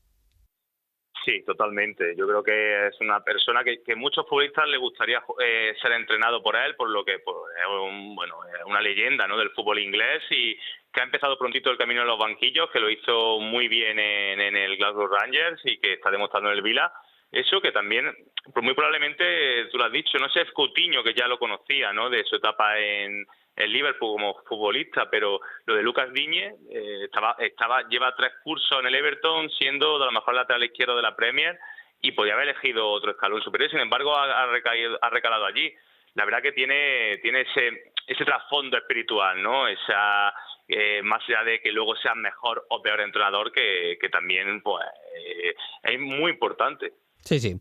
Sí, totalmente. Yo creo que es una persona que muchos futbolistas le gustaría ser entrenado por él, por lo que es una leyenda, ¿no?, del fútbol inglés, y que ha empezado prontito el camino en los banquillos, que lo hizo muy bien en el Glasgow Rangers y que está demostrando en el Villa. Eso que también, muy probablemente, tú lo has dicho, no sé, es Coutinho, que ya lo conocía, ¿no?, de su etapa en el Liverpool como futbolista, pero lo de Lucas Digne lleva 3 cursos en el Everton, siendo de lo mejor lateral izquierdo de la Premier, y podía haber elegido otro escalón superior. Sin embargo, ha recalado allí. La verdad que tiene ese trasfondo espiritual, ¿no? Más allá de que luego sea mejor o peor entrenador, que también pues es muy importante. Sí,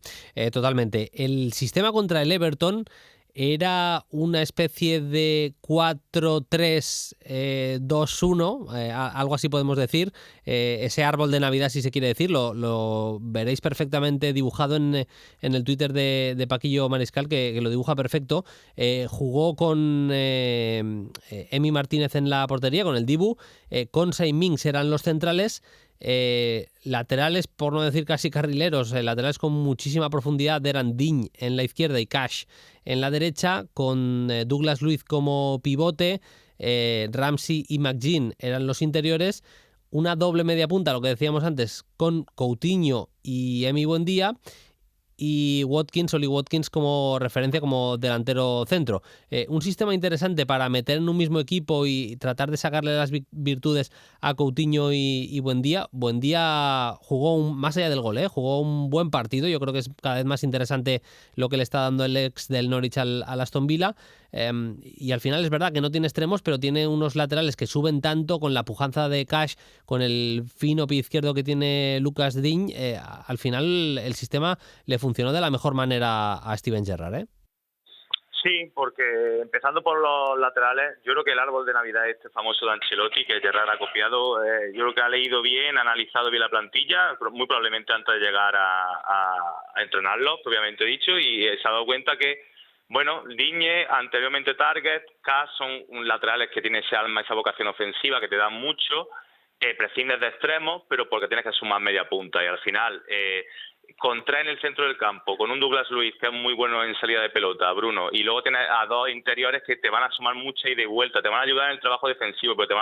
totalmente. El sistema contra el Everton era una especie de 4-3-2-1, algo así podemos decir. Ese árbol de Navidad, si se quiere decir, lo veréis perfectamente dibujado en el Twitter de Paquillo Mariscal, que lo dibuja perfecto. Jugó con Emi Martínez en la portería, con el Dibu, con Saint-Mings eran los centrales. Laterales, por no decir casi carrileros, laterales con muchísima profundidad eran Digne en la izquierda y Cash en la derecha, con Douglas Luiz como pivote, Ramsey y McGinn eran los interiores, una doble media punta, lo que decíamos antes, con Coutinho y Emi Buendía, y Oli Watkins como referencia como delantero centro. Un sistema interesante para meter en un mismo equipo y tratar de sacarle las virtudes a Coutinho y Buendía. Buendía jugó más allá del gol, jugó un buen partido. Yo creo que es cada vez más interesante lo que le está dando el ex del Norwich al Aston Villa. Y al final es verdad que no tiene extremos, pero tiene unos laterales que suben tanto con la pujanza de Cash, con el fino pie izquierdo que tiene Lucas Digne. Al final el sistema le funcionó de la mejor manera a Steven Gerrard, ¿eh? Sí, porque empezando por los laterales, yo creo que el árbol de Navidad este famoso de Ancelotti, que Gerrard ha copiado, yo creo que ha leído bien, ha analizado bien la plantilla, muy probablemente antes de llegar a entrenarlo, propiamente dicho, y se ha dado cuenta que, bueno, Digne, anteriormente Target, Cash son laterales que tienen ese alma, esa vocación ofensiva que te dan mucho, prescindes de extremos, pero porque tienes que sumar media punta, y al final contrae en el centro del campo con un Douglas Luiz que es muy bueno en salida de pelota, Bruno, y luego tienes a dos interiores que te van a sumar mucha ida y vuelta, te van a ayudar en el trabajo defensivo, pero te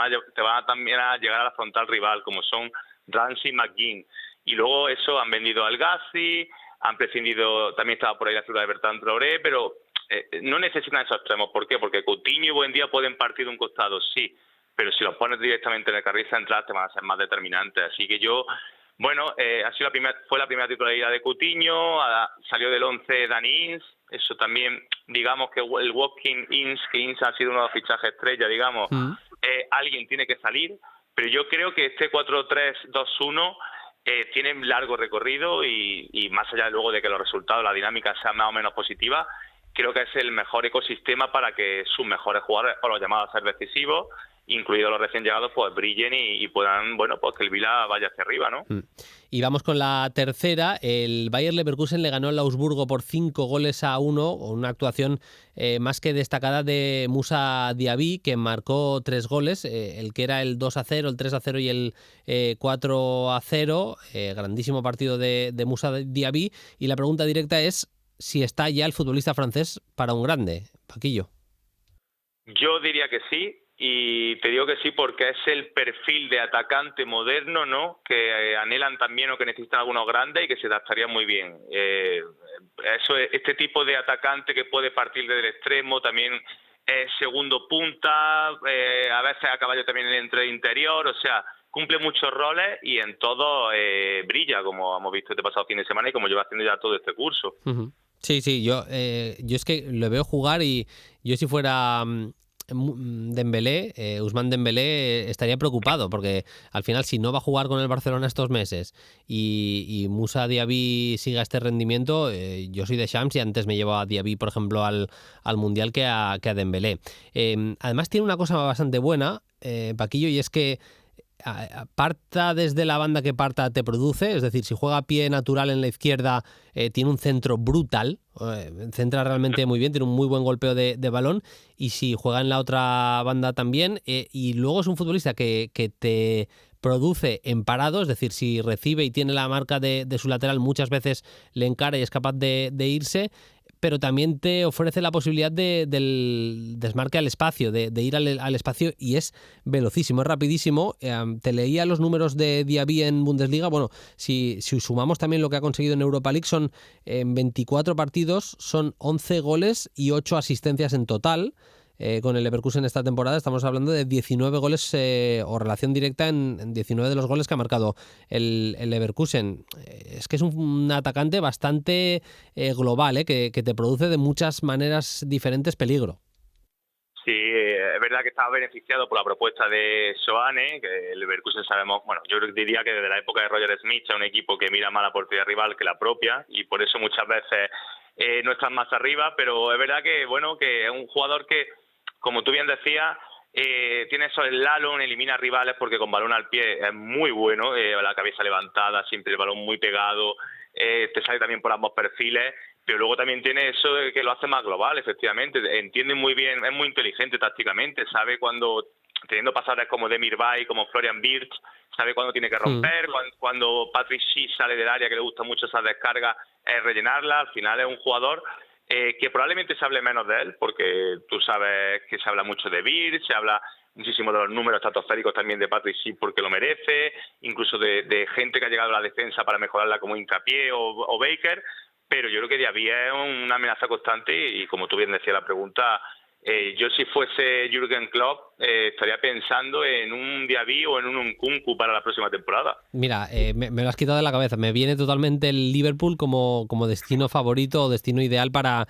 van a también a llegar a la frontal rival, como son Ramsey y McGinn. Y luego eso han vendido al Gassi, han prescindido, también estaba por ahí la figura de Bertrand Traoré, pero no necesitan esos extremos. ¿Por qué? Porque Coutinho y Buendía pueden partir de un costado, sí, pero si los pones directamente en el carril central te van a ser más determinantes. Así que yo... Bueno, fue la primera titularidad de Coutinho, salió del 11 Dani Ings, eso también, digamos que el Watkins Ings, que Ings ha sido uno de los fichajes estrella, digamos, alguien tiene que salir, pero yo creo que este 4-3-2-1 tiene un largo recorrido y más allá luego de que los resultados, la dinámica sea más o menos positiva, creo que es el mejor ecosistema para que sus mejores jugadores, o los llamados a ser decisivos, incluidos los recién llegados, pues brillen y puedan, bueno, pues que el Vila vaya hacia arriba, ¿no? Y vamos con la tercera. El Bayer Leverkusen le ganó al Augsburgo por 5-1, una actuación más que destacada de Moussa Diaby, que marcó 3 goles, el que era el 2-0, el 3-0 y el 4-0. Grandísimo partido de Moussa Diaby. Y la pregunta directa es si está ya el futbolista francés para un grande, Paquillo. Yo diría que sí. Y te digo que sí porque es el perfil de atacante moderno, ¿no? Que anhelan también o que necesitan algunos grandes y que se adaptaría muy bien. Este tipo de atacante que puede partir desde el extremo, también es segundo punta, a veces a caballo también entre el interior, o sea, cumple muchos roles y en todo brilla, como hemos visto este pasado fin de semana y como lleva haciendo ya todo este curso. Sí, yo es que lo veo jugar y yo si fuera... Dembélé, Ousmane Dembélé estaría preocupado porque al final si no va a jugar con el Barcelona estos meses y Moussa Diaby siga este rendimiento, yo soy de Shams y antes me llevo a Diaby por ejemplo al Mundial que a Dembélé. Además tiene una cosa bastante buena, Paquillo, y es que parta desde la banda que parta te produce, es decir, si juega a pie natural en la izquierda tiene un centro brutal, centra realmente muy bien, tiene un muy buen golpeo de balón, y si juega en la otra banda también, y luego es un futbolista que te produce en parado, es decir, si recibe y tiene la marca de su lateral muchas veces le encara y es capaz de irse, pero también te ofrece la posibilidad del desmarque al espacio, de ir al espacio, y es velocísimo, es rapidísimo. Te leía los números de Diaby en Bundesliga. Bueno, si sumamos también lo que ha conseguido en Europa League, son en 24 partidos, son 11 goles y 8 asistencias en total. Con el Leverkusen esta temporada estamos hablando de 19 goles o relación directa en 19 de los goles que ha marcado el Leverkusen. Es que es un atacante bastante global, que te produce de muchas maneras diferentes peligro. Sí, es verdad que estaba beneficiado por la propuesta de Soane, que el Leverkusen sabemos, bueno, yo diría que desde la época de Roger Smith es un equipo que mira más la portería rival que la propia y por eso muchas veces no están más arriba, pero es verdad que, bueno, que es un jugador que, como tú bien decías, tiene eso el slalom, elimina rivales porque con balón al pie es muy bueno, la cabeza levantada, siempre el balón muy pegado, te sale también por ambos perfiles, pero luego también tiene eso de que lo hace más global, efectivamente, entiende muy bien, es muy inteligente tácticamente, sabe cuando, teniendo pasadores como Demir Bay, como Florian Wirtz, sabe cuándo tiene que romper, cuando Patrick Schick sale del área, que le gusta mucho esas descargas, rellenarla. Al final es un jugador que probablemente se hable menos de él, porque tú sabes que se habla mucho de Wirtz, se habla muchísimo de los números estratosféricos también de Patrick Schick porque lo merece, incluso de gente que ha llegado a la defensa para mejorarla como Hincapié o Baker, pero yo creo que Diaby es una amenaza constante y como tú bien decías la pregunta, yo si fuese Jürgen Klopp estaría pensando en un Diaby o en un Nkunku para la próxima temporada. Mira, me lo has quitado de la cabeza. Me viene totalmente el Liverpool como destino favorito o destino ideal para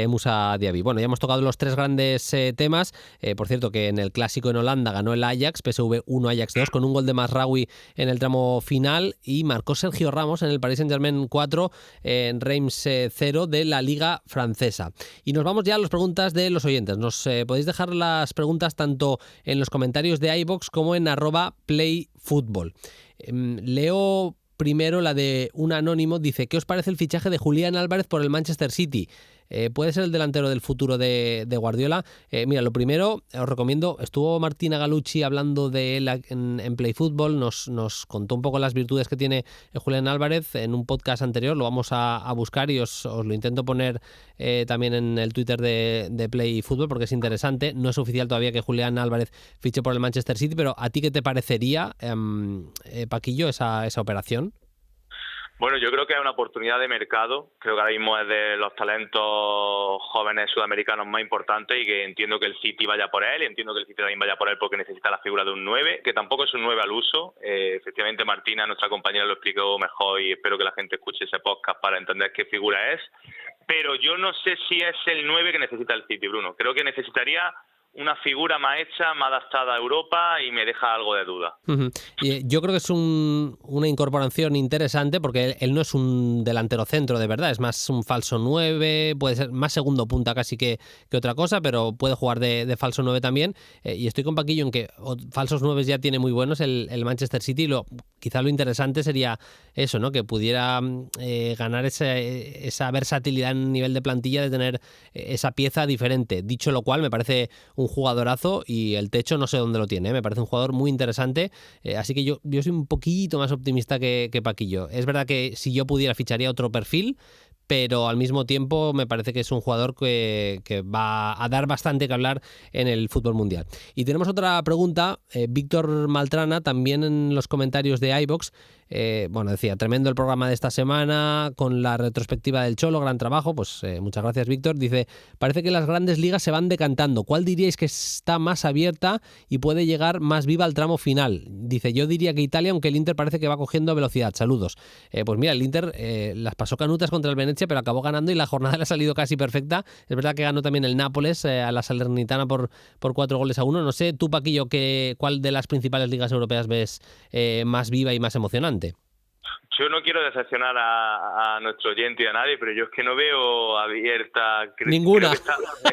Moussa Diaby. Bueno, ya hemos tocado los tres grandes temas. Por cierto, que en el clásico en Holanda ganó el Ajax, PSV 1, Ajax 2, con un gol de Mazraoui en el tramo final, y marcó Sergio Ramos en el Paris Saint-Germain 4, en Reims 0 de la Liga Francesa. Y nos vamos ya a las preguntas de los oyentes. Nos podéis dejar las preguntas tanto en los comentarios de iVoox como en @playfootball. Leo primero la de un anónimo. Dice: ¿qué os parece el fichaje de Julián Álvarez por el Manchester City? ¿Puede ser el delantero del futuro de Guardiola? Mira, lo primero, os recomiendo, estuvo Martina Galucci hablando de él en Play Football, nos contó un poco las virtudes que tiene Julián Álvarez en un podcast anterior, lo vamos a buscar y os lo intento poner también en el Twitter de Play Football porque es interesante. No es oficial todavía que Julián Álvarez fiche por el Manchester City, pero ¿a ti qué te parecería, Paquillo, esa operación? Bueno, yo creo que es una oportunidad de mercado. Creo que ahora mismo es de los talentos jóvenes sudamericanos más importantes y que entiendo que el City vaya por él y entiendo que el City también vaya por él porque necesita la figura de un 9, que tampoco es un 9 al uso. Efectivamente, Martina, nuestra compañera, lo explicó mejor y espero que la gente escuche ese podcast para entender qué figura es. Pero yo no sé si es el 9 que necesita el City, Bruno. Creo que necesitaría una figura más hecha, más adaptada a Europa y me deja algo de duda. Uh-huh. Y yo creo que es una incorporación interesante porque él no es un delantero centro de verdad, es más un falso 9, puede ser más segundo punta casi que otra cosa, pero puede jugar de falso 9 también. Y estoy con Paquillo en que falsos 9 ya tiene muy buenos el Manchester City. Quizá lo interesante sería eso, ¿no? Que pudiera ganar esa versatilidad en nivel de plantilla de tener esa pieza diferente. Dicho lo cual, me parece un jugadorazo y el techo no sé dónde lo tiene, me parece un jugador muy interesante, así que yo soy un poquito más optimista que Paquillo. Es verdad que si yo pudiera ficharía otro perfil, pero al mismo tiempo me parece que es un jugador que va a dar bastante que hablar en el fútbol mundial. Y tenemos otra pregunta, Víctor Maltrana, también en los comentarios de iVoox. Bueno, decía, tremendo el programa de esta semana con la retrospectiva del Cholo, gran trabajo. Pues muchas gracias, Víctor. Dice: parece que las grandes ligas se van decantando. ¿Cuál diríais que está más abierta y puede llegar más viva al tramo final? Dice: yo diría que Italia, aunque el Inter parece que va cogiendo velocidad. Saludos. Pues mira, el Inter las pasó canutas contra el Venezia, pero acabó ganando y la jornada le ha salido casi perfecta. Es verdad que ganó también el Nápoles a la Salernitana por 4-1. No sé, tú, Paquillo, ¿cuál de las principales ligas europeas ves más viva y más emocionante? Yo no quiero decepcionar a nuestro oyente y a nadie, pero yo es que no veo abierta. Ninguna. Es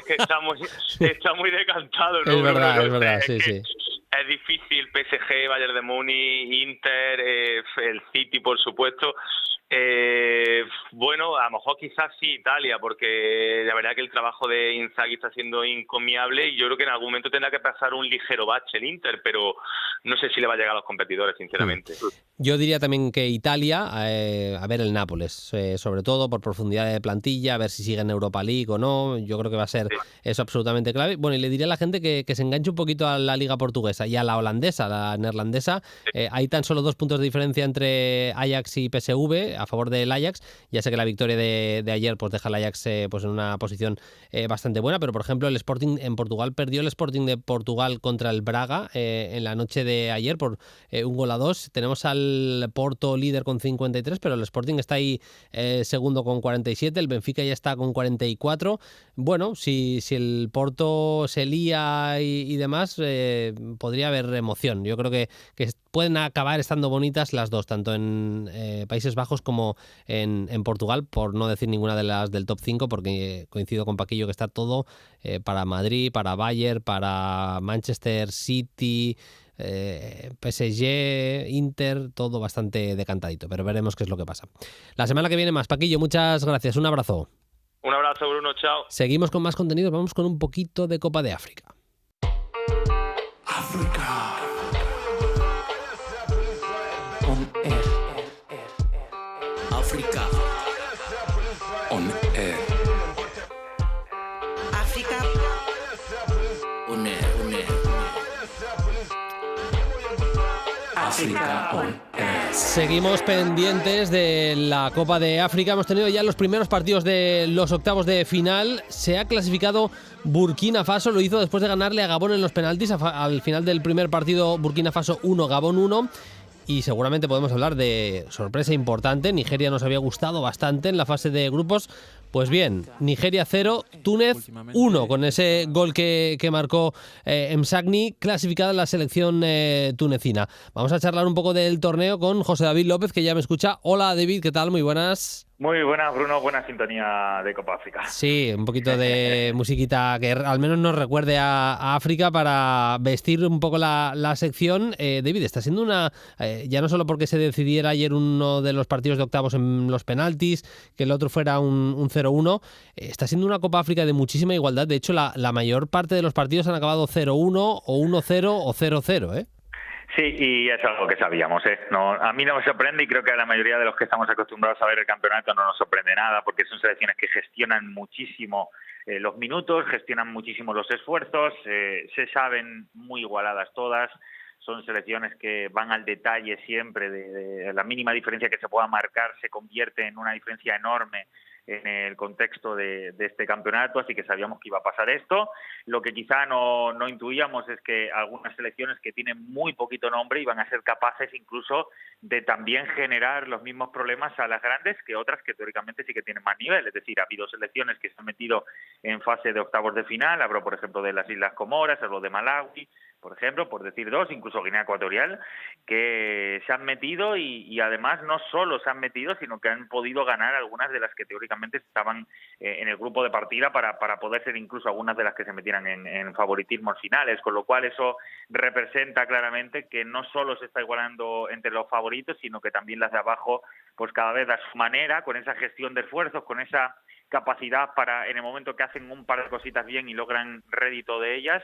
que está muy decantado, ¿no? Es verdad, sí. Es difícil, PSG, Bayern de Múnich, Inter, el City, por supuesto. Bueno, a lo mejor quizás sí Italia, porque la verdad que el trabajo de Inzaghi está siendo encomiable y yo creo que en algún momento tendrá que pasar un ligero bache el Inter, pero no sé si le va a llegar a los competidores, sinceramente. Yo diría también que Italia, a ver el Nápoles, sobre todo por profundidad de plantilla, a ver si sigue en Europa League o no. Yo creo que va a ser eso absolutamente clave. Bueno, y le diría a la gente que se enganche un poquito a la liga portuguesa y a la holandesa, la neerlandesa. Hay tan solo 2 puntos de diferencia entre Ajax y PSV a favor del Ajax. Ya sé que la victoria de ayer pues deja al Ajax pues en una posición bastante buena, pero por ejemplo el Sporting en Portugal perdió el Sporting de Portugal contra el Braga en la noche de ayer por 1-2. Tenemos al Porto líder con 53, pero el Sporting está ahí segundo con 47, el Benfica ya está con 44. Bueno, si el Porto se lía y demás, podría haber emoción. Yo creo que pueden acabar estando bonitas las dos, tanto en Países Bajos como en Portugal, por no decir ninguna de las del top 5, porque coincido con Paquillo que está todo para Madrid, para Bayern, para Manchester City, PSG, Inter, todo bastante decantadito, pero veremos qué es lo que pasa. La semana que viene más. Paquillo, muchas gracias, un abrazo. Un abrazo, Bruno, chao. Seguimos con más contenidos, vamos con un poquito de Copa de África. África. On air. África. On air. África. On air. África on air. Seguimos pendientes de la Copa de África. Hemos tenido ya los primeros partidos de los octavos de final. Se ha clasificado Burkina Faso. Lo hizo después de ganarle a Gabón en los penaltis. Al final del primer partido, Burkina Faso 1, Gabón 1. Y seguramente podemos hablar de sorpresa importante. Nigeria nos había gustado bastante en la fase de grupos. Pues bien, Nigeria 0, Túnez 1, con ese gol que marcó Msagni, clasificada en la selección tunecina. Vamos a charlar un poco del torneo con José David López, que ya me escucha. Hola David, ¿qué tal? Muy buenas. Muy buenas, Bruno, buena sintonía de Copa África. Sí, un poquito de musiquita que al menos nos recuerde a África para vestir un poco la sección. David, está siendo ya no solo porque se decidiera ayer uno de los partidos de octavos en los penaltis, que el otro fuera un 0-1, está siendo una Copa África de muchísima igualdad. De hecho, la mayor parte de los partidos han acabado 0-1 o 1-0 o 0-0, ¿eh? Sí, y es algo que sabíamos, ¿eh? No, a mí no me sorprende y creo que a la mayoría de los que estamos acostumbrados a ver el campeonato no nos sorprende nada, porque son selecciones que gestionan muchísimo los minutos, gestionan muchísimo los esfuerzos, se saben muy igualadas todas. Son selecciones que van al detalle siempre, de la mínima diferencia que se pueda marcar se convierte en una diferencia enorme en el contexto de este campeonato, así que sabíamos que iba a pasar esto. Lo que quizá no intuíamos es que algunas selecciones que tienen muy poquito nombre iban a ser capaces incluso de también generar los mismos problemas a las grandes que otras que teóricamente sí que tienen más nivel. Es decir, ha habido selecciones que se han metido en fase de octavos de final, hablo por ejemplo de las Islas Comoras, hablo de Malawi, por ejemplo, por decir dos, incluso Guinea Ecuatorial, que se han metido y además no solo se han metido, sino que han podido ganar algunas de las que teóricamente estaban en el grupo de partida para poder ser incluso algunas de las que se metieran en favoritismos finales, con lo cual eso representa claramente que no solo se está igualando entre los favoritos, sino que también las de abajo, pues cada vez a su manera, con esa gestión de esfuerzos, con esa capacidad para, en el momento que hacen un par de cositas bien y logran rédito de ellas,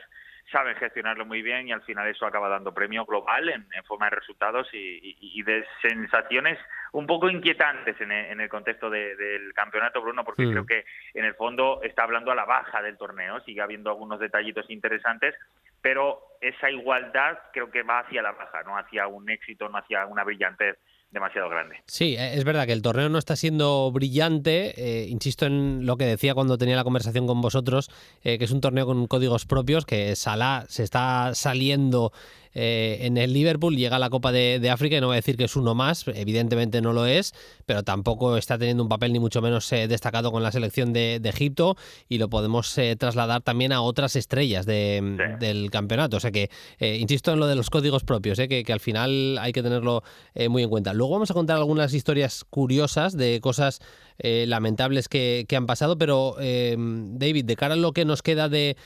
saben gestionarlo muy bien y al final eso acaba dando premio global en forma de resultados y de sensaciones un poco inquietantes en el contexto del campeonato, Bruno, porque creo que en el fondo está hablando a la baja del torneo, sigue habiendo algunos detallitos interesantes, pero esa igualdad creo que va hacia la baja, no hacia un éxito, no hacia una brillantez demasiado grande. Sí, es verdad que el torneo no está siendo brillante. Insisto en lo que decía cuando tenía la conversación con vosotros, que es un torneo con códigos propios, que Salah se está saliendo en el Liverpool, llega a la Copa de África y no voy a decir que es uno más, evidentemente no lo es, pero tampoco está teniendo un papel ni mucho menos destacado con la selección de Egipto y lo podemos trasladar también a otras estrellas del campeonato. O sea que insisto en lo de los códigos propios, que al final hay que tenerlo muy en cuenta. Luego vamos a contar algunas historias curiosas de cosas lamentables que han pasado, pero David, de cara a lo que nos queda de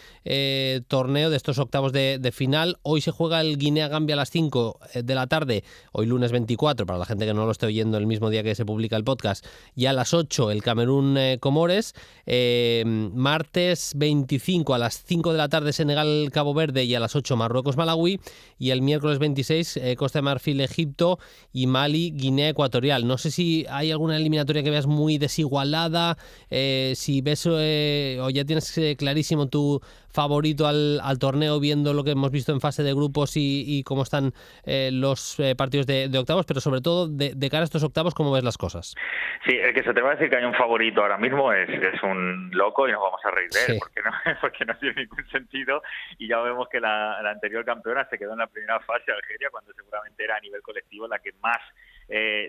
torneo, de estos octavos de final, hoy se juega el Guinea-Gambia a las 5 de la tarde, hoy lunes 24, para la gente que no lo esté oyendo el mismo día que se publica el podcast, y a las 8 el Camerún-Comores, martes 25 a las 5 de la tarde Senegal-Cabo Verde y a las 8 Marruecos-Malawi, y el miércoles 26 Costa de Marfil-Egipto y Mali-Guinea Ecuatorial. No sé si hay alguna eliminatoria que veas muy desigualada, si ves o ya tienes clarísimo tu favorito al torneo viendo lo que hemos visto en fase de grupos y cómo están los partidos de octavos, pero sobre todo de cara a estos octavos, ¿cómo ves las cosas? Sí, el que se te va a decir que hay un favorito ahora mismo es un loco y nos vamos a reír de él, porque no tiene ningún sentido, y ya vemos que la anterior campeona se quedó en la primera fase, Algeria, cuando seguramente era a nivel colectivo la que más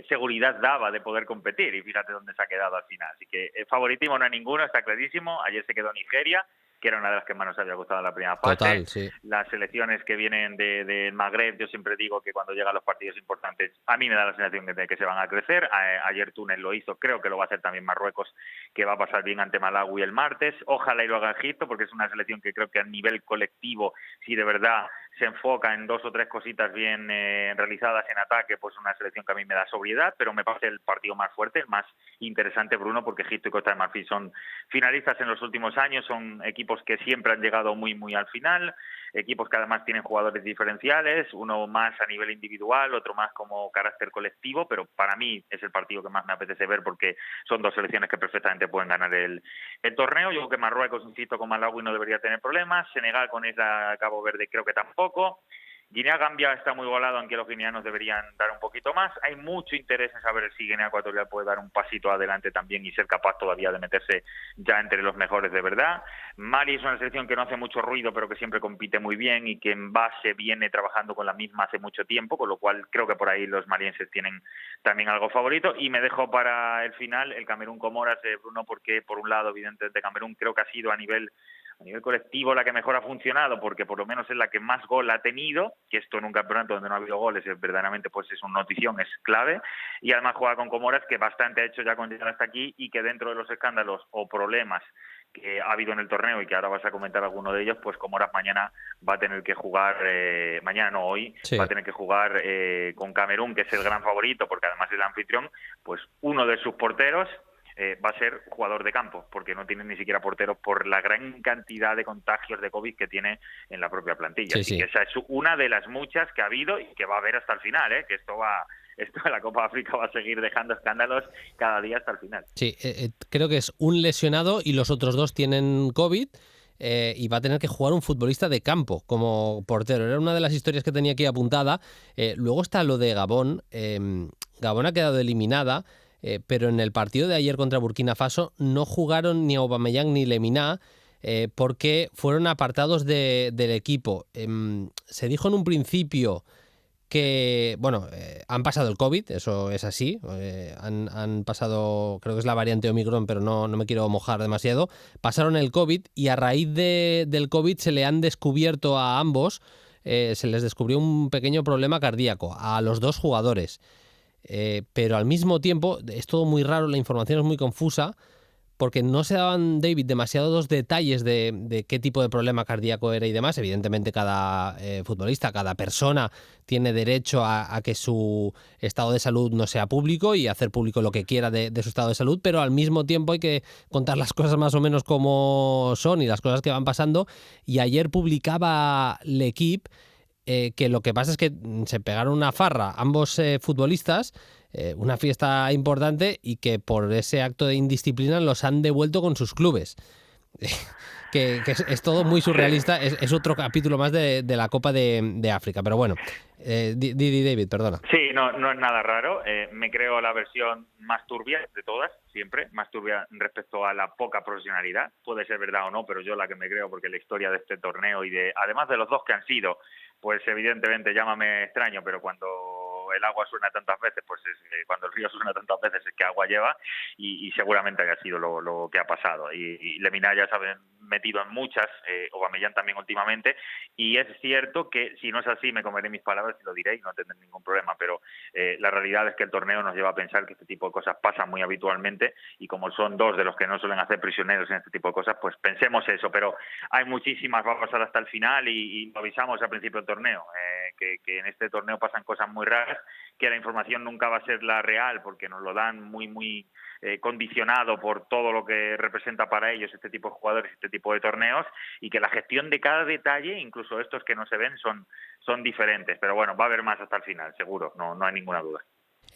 seguridad daba de poder competir, y fíjate dónde se ha quedado al final. Así que el favoritismo no hay ninguno, está clarísimo. Ayer se quedó Nigeria, que era una de las que más nos había gustado en la primera fase. Total, sí. Las selecciones que vienen del Magreb, yo siempre digo que cuando llegan los partidos importantes, a mí me da la sensación de que se van a crecer. Ayer Túnez lo hizo, creo que lo va a hacer también Marruecos, que va a pasar bien ante Malawi el martes. Ojalá y lo haga Egipto, porque es una selección que creo que a nivel colectivo, si de verdad se enfoca en dos o tres cositas bien realizadas en ataque, pues una selección que a mí me da sobriedad, pero me parece el partido más fuerte, el más interesante, Bruno, porque Egipto y Costa de Marfil son finalistas en los últimos años, son equipos que siempre han llegado muy al final, equipos que además tienen jugadores diferenciales, uno más a nivel individual, otro más como carácter colectivo, pero para mí es el partido que más me apetece ver porque son dos selecciones que perfectamente pueden ganar el torneo. Yo creo que Marruecos, insisto, con Malawi no debería tener problemas, Senegal con esa Cabo Verde creo que tampoco, Guinea-Gambia está muy igualado, aunque los guineanos deberían dar un poquito más. Hay mucho interés en saber si Guinea Ecuatorial puede dar un pasito adelante también y ser capaz todavía de meterse ya entre los mejores de verdad. Mali es una selección que no hace mucho ruido, pero que siempre compite muy bien y que en base viene trabajando con la misma hace mucho tiempo, con lo cual creo que por ahí los malienses tienen también algo favorito. Y me dejo para el final el Camerún-Comoras, Bruno, porque por un lado, evidentemente, Camerún creo que ha sido a nivel colectivo la que mejor ha funcionado, porque por lo menos es la que más gol ha tenido, que esto en un campeonato donde no ha habido goles verdaderamente pues es una notición, es clave, y además juega con Comoras, que bastante ha hecho ya con llegar hasta aquí, y que dentro de los escándalos o problemas que ha habido en el torneo y que ahora vas a comentar alguno de ellos, pues Comoras mañana va a tener que jugar, mañana no, hoy, sí, va a tener que jugar con Camerún, que es el gran favorito, porque además es el anfitrión, pues uno de sus porteros va a ser jugador de campo, porque no tiene ni siquiera porteros por la gran cantidad de contagios de COVID que tiene en la propia plantilla. Sí, Así sí. que esa es una de las muchas que ha habido y que va a haber hasta el final, que esto de la Copa África va a seguir dejando escándalos cada día hasta el final. Sí, creo que es un lesionado y los otros dos tienen COVID. Y va a tener que jugar un futbolista de campo como portero. Era una de las historias que tenía aquí apuntada. Luego está lo de Gabón. Gabón ha quedado eliminada, pero en el partido de ayer contra Burkina Faso no jugaron ni Aubameyang ni Lemina, porque fueron apartados del equipo. Se dijo en un principio que, bueno, han pasado el COVID, eso es así, han pasado, creo que es la variante Omicron, pero no me quiero mojar demasiado, pasaron el COVID y a raíz del COVID se le han descubierto a ambos, se les descubrió un pequeño problema cardíaco a los dos jugadores, pero al mismo tiempo es todo muy raro, la información es muy confusa, porque no se daban, David, demasiados detalles de qué tipo de problema cardíaco era y demás. Evidentemente cada futbolista, cada persona tiene derecho a que su estado de salud no sea público y hacer público lo que quiera de su estado de salud, pero al mismo tiempo hay que contar las cosas más o menos como son y las cosas que van pasando. Y ayer publicaba L'Equipe que lo que pasa es que se pegaron una farra ambos futbolistas, una fiesta importante, y que por ese acto de indisciplina los han devuelto con sus clubes. que es todo muy surrealista, es otro capítulo más de la Copa de África, pero bueno, David, perdona. Sí, no es nada raro, me creo la versión más turbia de todas, siempre, más turbia respecto a la poca profesionalidad, puede ser verdad o no, pero yo la que me creo, porque la historia de este torneo y además de los dos que han sido, pues evidentemente llámame extraño, pero cuando el agua suena tantas veces, pues cuando el río suena tantas veces es que agua lleva, y seguramente haya sido lo que ha pasado. Y Lemina ya se ha metido en muchas, Aubameyang también últimamente, y es cierto que si no es así me comeré mis palabras y lo diré y no tendré ningún problema, pero la realidad es que el torneo nos lleva a pensar que este tipo de cosas pasan muy habitualmente, y como son dos de los que no suelen hacer prisioneros en este tipo de cosas, pues pensemos eso, pero hay muchísimas, va a pasar hasta el final y lo avisamos al principio del torneo, que en este torneo pasan cosas muy raras, que la información nunca va a ser la real porque nos lo dan muy condicionado por todo lo que representa para ellos este tipo de jugadores, este tipo de torneos, y que la gestión de cada detalle, incluso estos que no se ven, son diferentes, pero bueno, va a haber más hasta el final, seguro, no hay ninguna duda.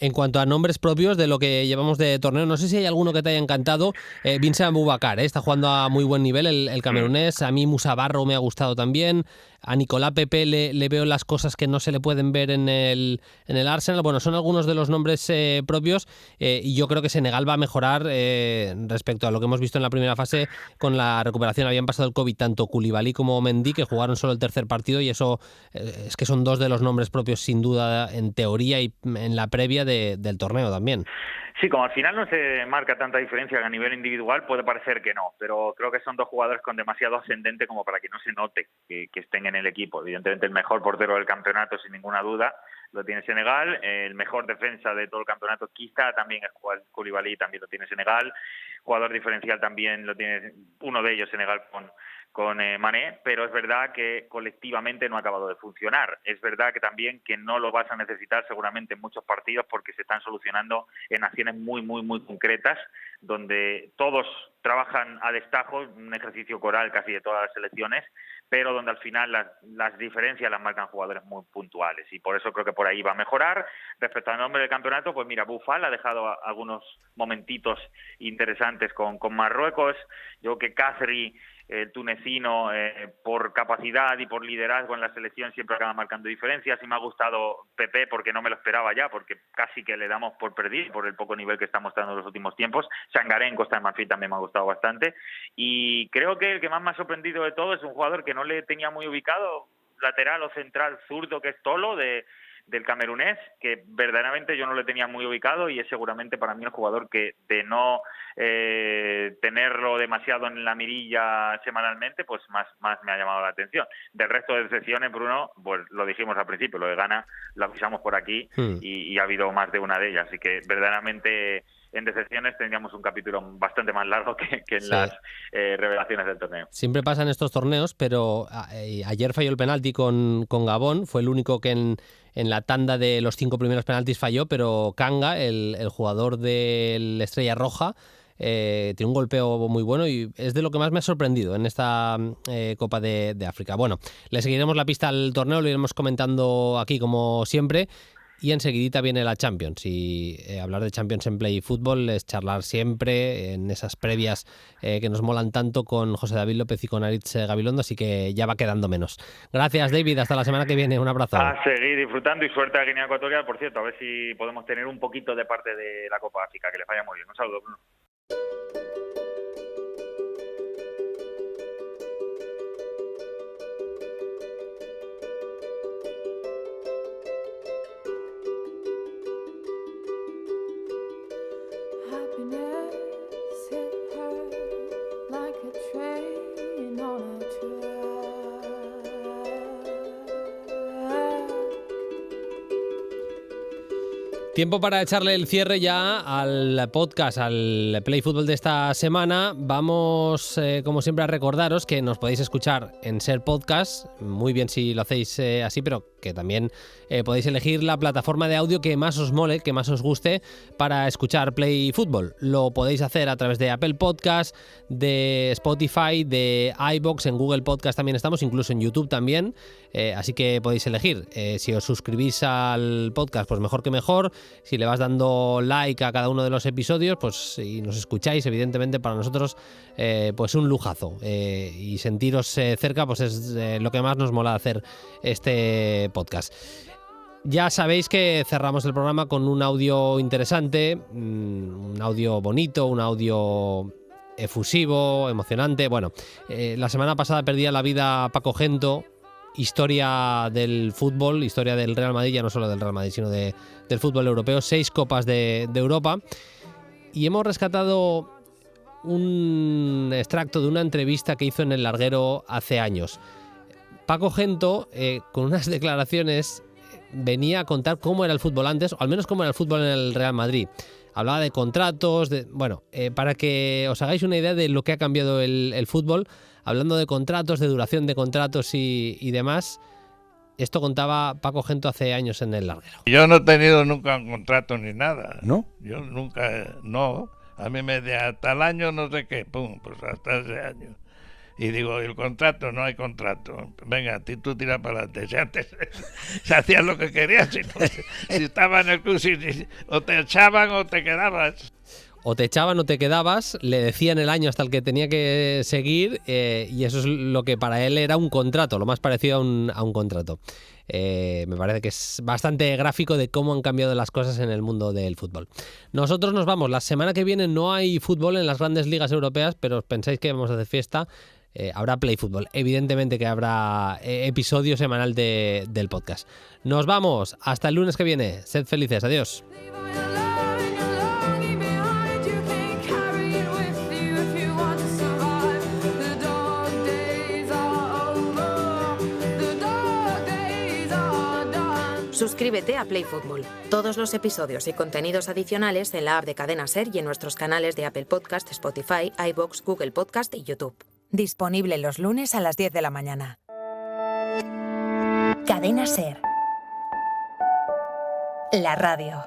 En cuanto a nombres propios de lo que llevamos de torneo, no sé si hay alguno que te haya encantado. Vincent Aboubakar, está jugando a muy buen nivel el camerunés. A mí Musa Barro me ha gustado también. A Nicolás Pepe le veo las cosas que no se le pueden ver en el Arsenal. Bueno, son algunos de los nombres propios, y yo creo que Senegal va a mejorar respecto a lo que hemos visto en la primera fase con la recuperación. Habían pasado el COVID tanto Koulibaly como Mendy, que jugaron solo el tercer partido, y eso es que son dos de los nombres propios sin duda en teoría y en la previa del torneo también. Sí, como al final no se marca tanta diferencia a nivel individual, puede parecer que no, pero creo que son dos jugadores con demasiado ascendente como para que no se note que estén en el equipo. Evidentemente el mejor portero del campeonato, sin ninguna duda, lo tiene Senegal. El mejor defensa de todo el campeonato quizá también es Koulibaly, también lo tiene Senegal. Jugador diferencial también lo tiene uno de ellos, Senegal, con Mané, pero es verdad que colectivamente no ha acabado de funcionar. Es verdad que también que no lo vas a necesitar seguramente en muchos partidos porque se están solucionando en acciones muy concretas donde todos trabajan a destajo, un ejercicio coral casi de todas las selecciones, pero donde al final las diferencias las marcan jugadores muy puntuales, y por eso creo que por ahí va a mejorar. Respecto al nombre del campeonato, pues mira, Boufal ha dejado algunos momentitos interesantes con Marruecos. Yo creo que Khazri, el tunecino, por capacidad y por liderazgo en la selección siempre acaba marcando diferencias, y me ha gustado Pepe porque no me lo esperaba ya, porque casi que le damos por perdido por el poco nivel que está mostrando en los últimos tiempos. Sangaré en Costa de Marfil también me ha gustado bastante, y creo que el que más me ha sorprendido de todo es un jugador que no le tenía muy ubicado, lateral o central zurdo, que es Tolo, del camerunés, que verdaderamente yo no le tenía muy ubicado, y es seguramente para mí el jugador que, de no tenerlo demasiado en la mirilla semanalmente, pues más me ha llamado la atención. Del resto de decepciones, Bruno, pues lo dijimos al principio, lo de Ghana lo avisamos por aquí, y ha habido más de una de ellas, así que verdaderamente en decepciones tendríamos un capítulo bastante más largo que en las revelaciones del torneo. Siempre pasa en estos torneos, pero ayer falló el penalti con Gabón, fue el único que en la tanda de los 5 primeros penaltis falló, pero Kanga, el jugador del Estrella Roja, tiene un golpeo muy bueno y es de lo que más me ha sorprendido en esta Copa de África. Bueno, le seguiremos la pista al torneo, lo iremos comentando aquí como siempre. Y enseguidita viene la Champions, y hablar de Champions en Play Fútbol es charlar siempre en esas previas que nos molan tanto con José David López y con Aritz Gabilondo, así que ya va quedando menos. Gracias, David, hasta la semana que viene, un abrazo. A seguir disfrutando y suerte a Guinea Ecuatorial, por cierto, a ver si podemos tener un poquito de parte de la Copa África, que les vaya muy bien. Un saludo, Bruno. Tiempo para echarle el cierre ya al podcast, al Play Fútbol de esta semana. Vamos, como siempre, a recordaros que nos podéis escuchar en Ser Podcast, muy bien si lo hacéis así, pero que también podéis elegir la plataforma de audio que más os mole, que más os guste para escuchar Play Fútbol. Lo podéis hacer a través de Apple Podcast, de Spotify, de iVoox, en Google Podcast también estamos, incluso en YouTube también, así que podéis elegir. Si os suscribís al podcast, pues mejor que mejor. Si le vas dando like a cada uno de los episodios, pues y nos escucháis, evidentemente para nosotros pues un lujazo, y sentiros cerca pues es lo que más nos mola hacer este podcast. Ya sabéis que cerramos el programa con un audio interesante, un audio bonito, un audio efusivo, emocionante. Bueno, la semana pasada perdía la vida Paco Gento. Historia del fútbol, historia del Real Madrid, ya no solo del Real Madrid, sino del fútbol europeo, 6 copas de Europa. Y hemos rescatado un extracto de una entrevista que hizo en El Larguero hace años. Paco Gento, con unas declaraciones, venía a contar cómo era el fútbol antes, o al menos cómo era el fútbol en el Real Madrid. Hablaba de contratos, para que os hagáis una idea de lo que ha cambiado el fútbol, hablando de contratos, de duración de contratos y demás. Esto contaba Paco Gento hace años en El Larguero. Yo no he tenido nunca un contrato ni nada. ¿No? Yo nunca, no. A mí me decía hasta el año no sé qué, pum, pues hasta ese año. Y digo, el contrato, no hay contrato. Venga, tú tira para adelante. Si antes se hacía lo que querías, si estaba en el club, o te echaban o te quedabas. O te echaban o te quedabas, le decían el año hasta el que tenía que seguir, y eso es lo que para él era un contrato, lo más parecido a un contrato. Me parece que es bastante gráfico de cómo han cambiado las cosas en el mundo del fútbol. Nosotros nos vamos. La semana que viene no hay fútbol en las grandes ligas europeas, pero pensáis que vamos a hacer fiesta. Habrá Play Fútbol. Evidentemente que habrá episodio semanal del podcast. Nos vamos. Hasta el lunes que viene. Sed felices. Adiós. Suscríbete a Play Fútbol. Todos los episodios y contenidos adicionales en la app de Cadena Ser y en nuestros canales de Apple Podcast, Spotify, iVoox, Google Podcast y YouTube. Disponible los lunes a las 10 de la mañana. Cadena Ser. La radio.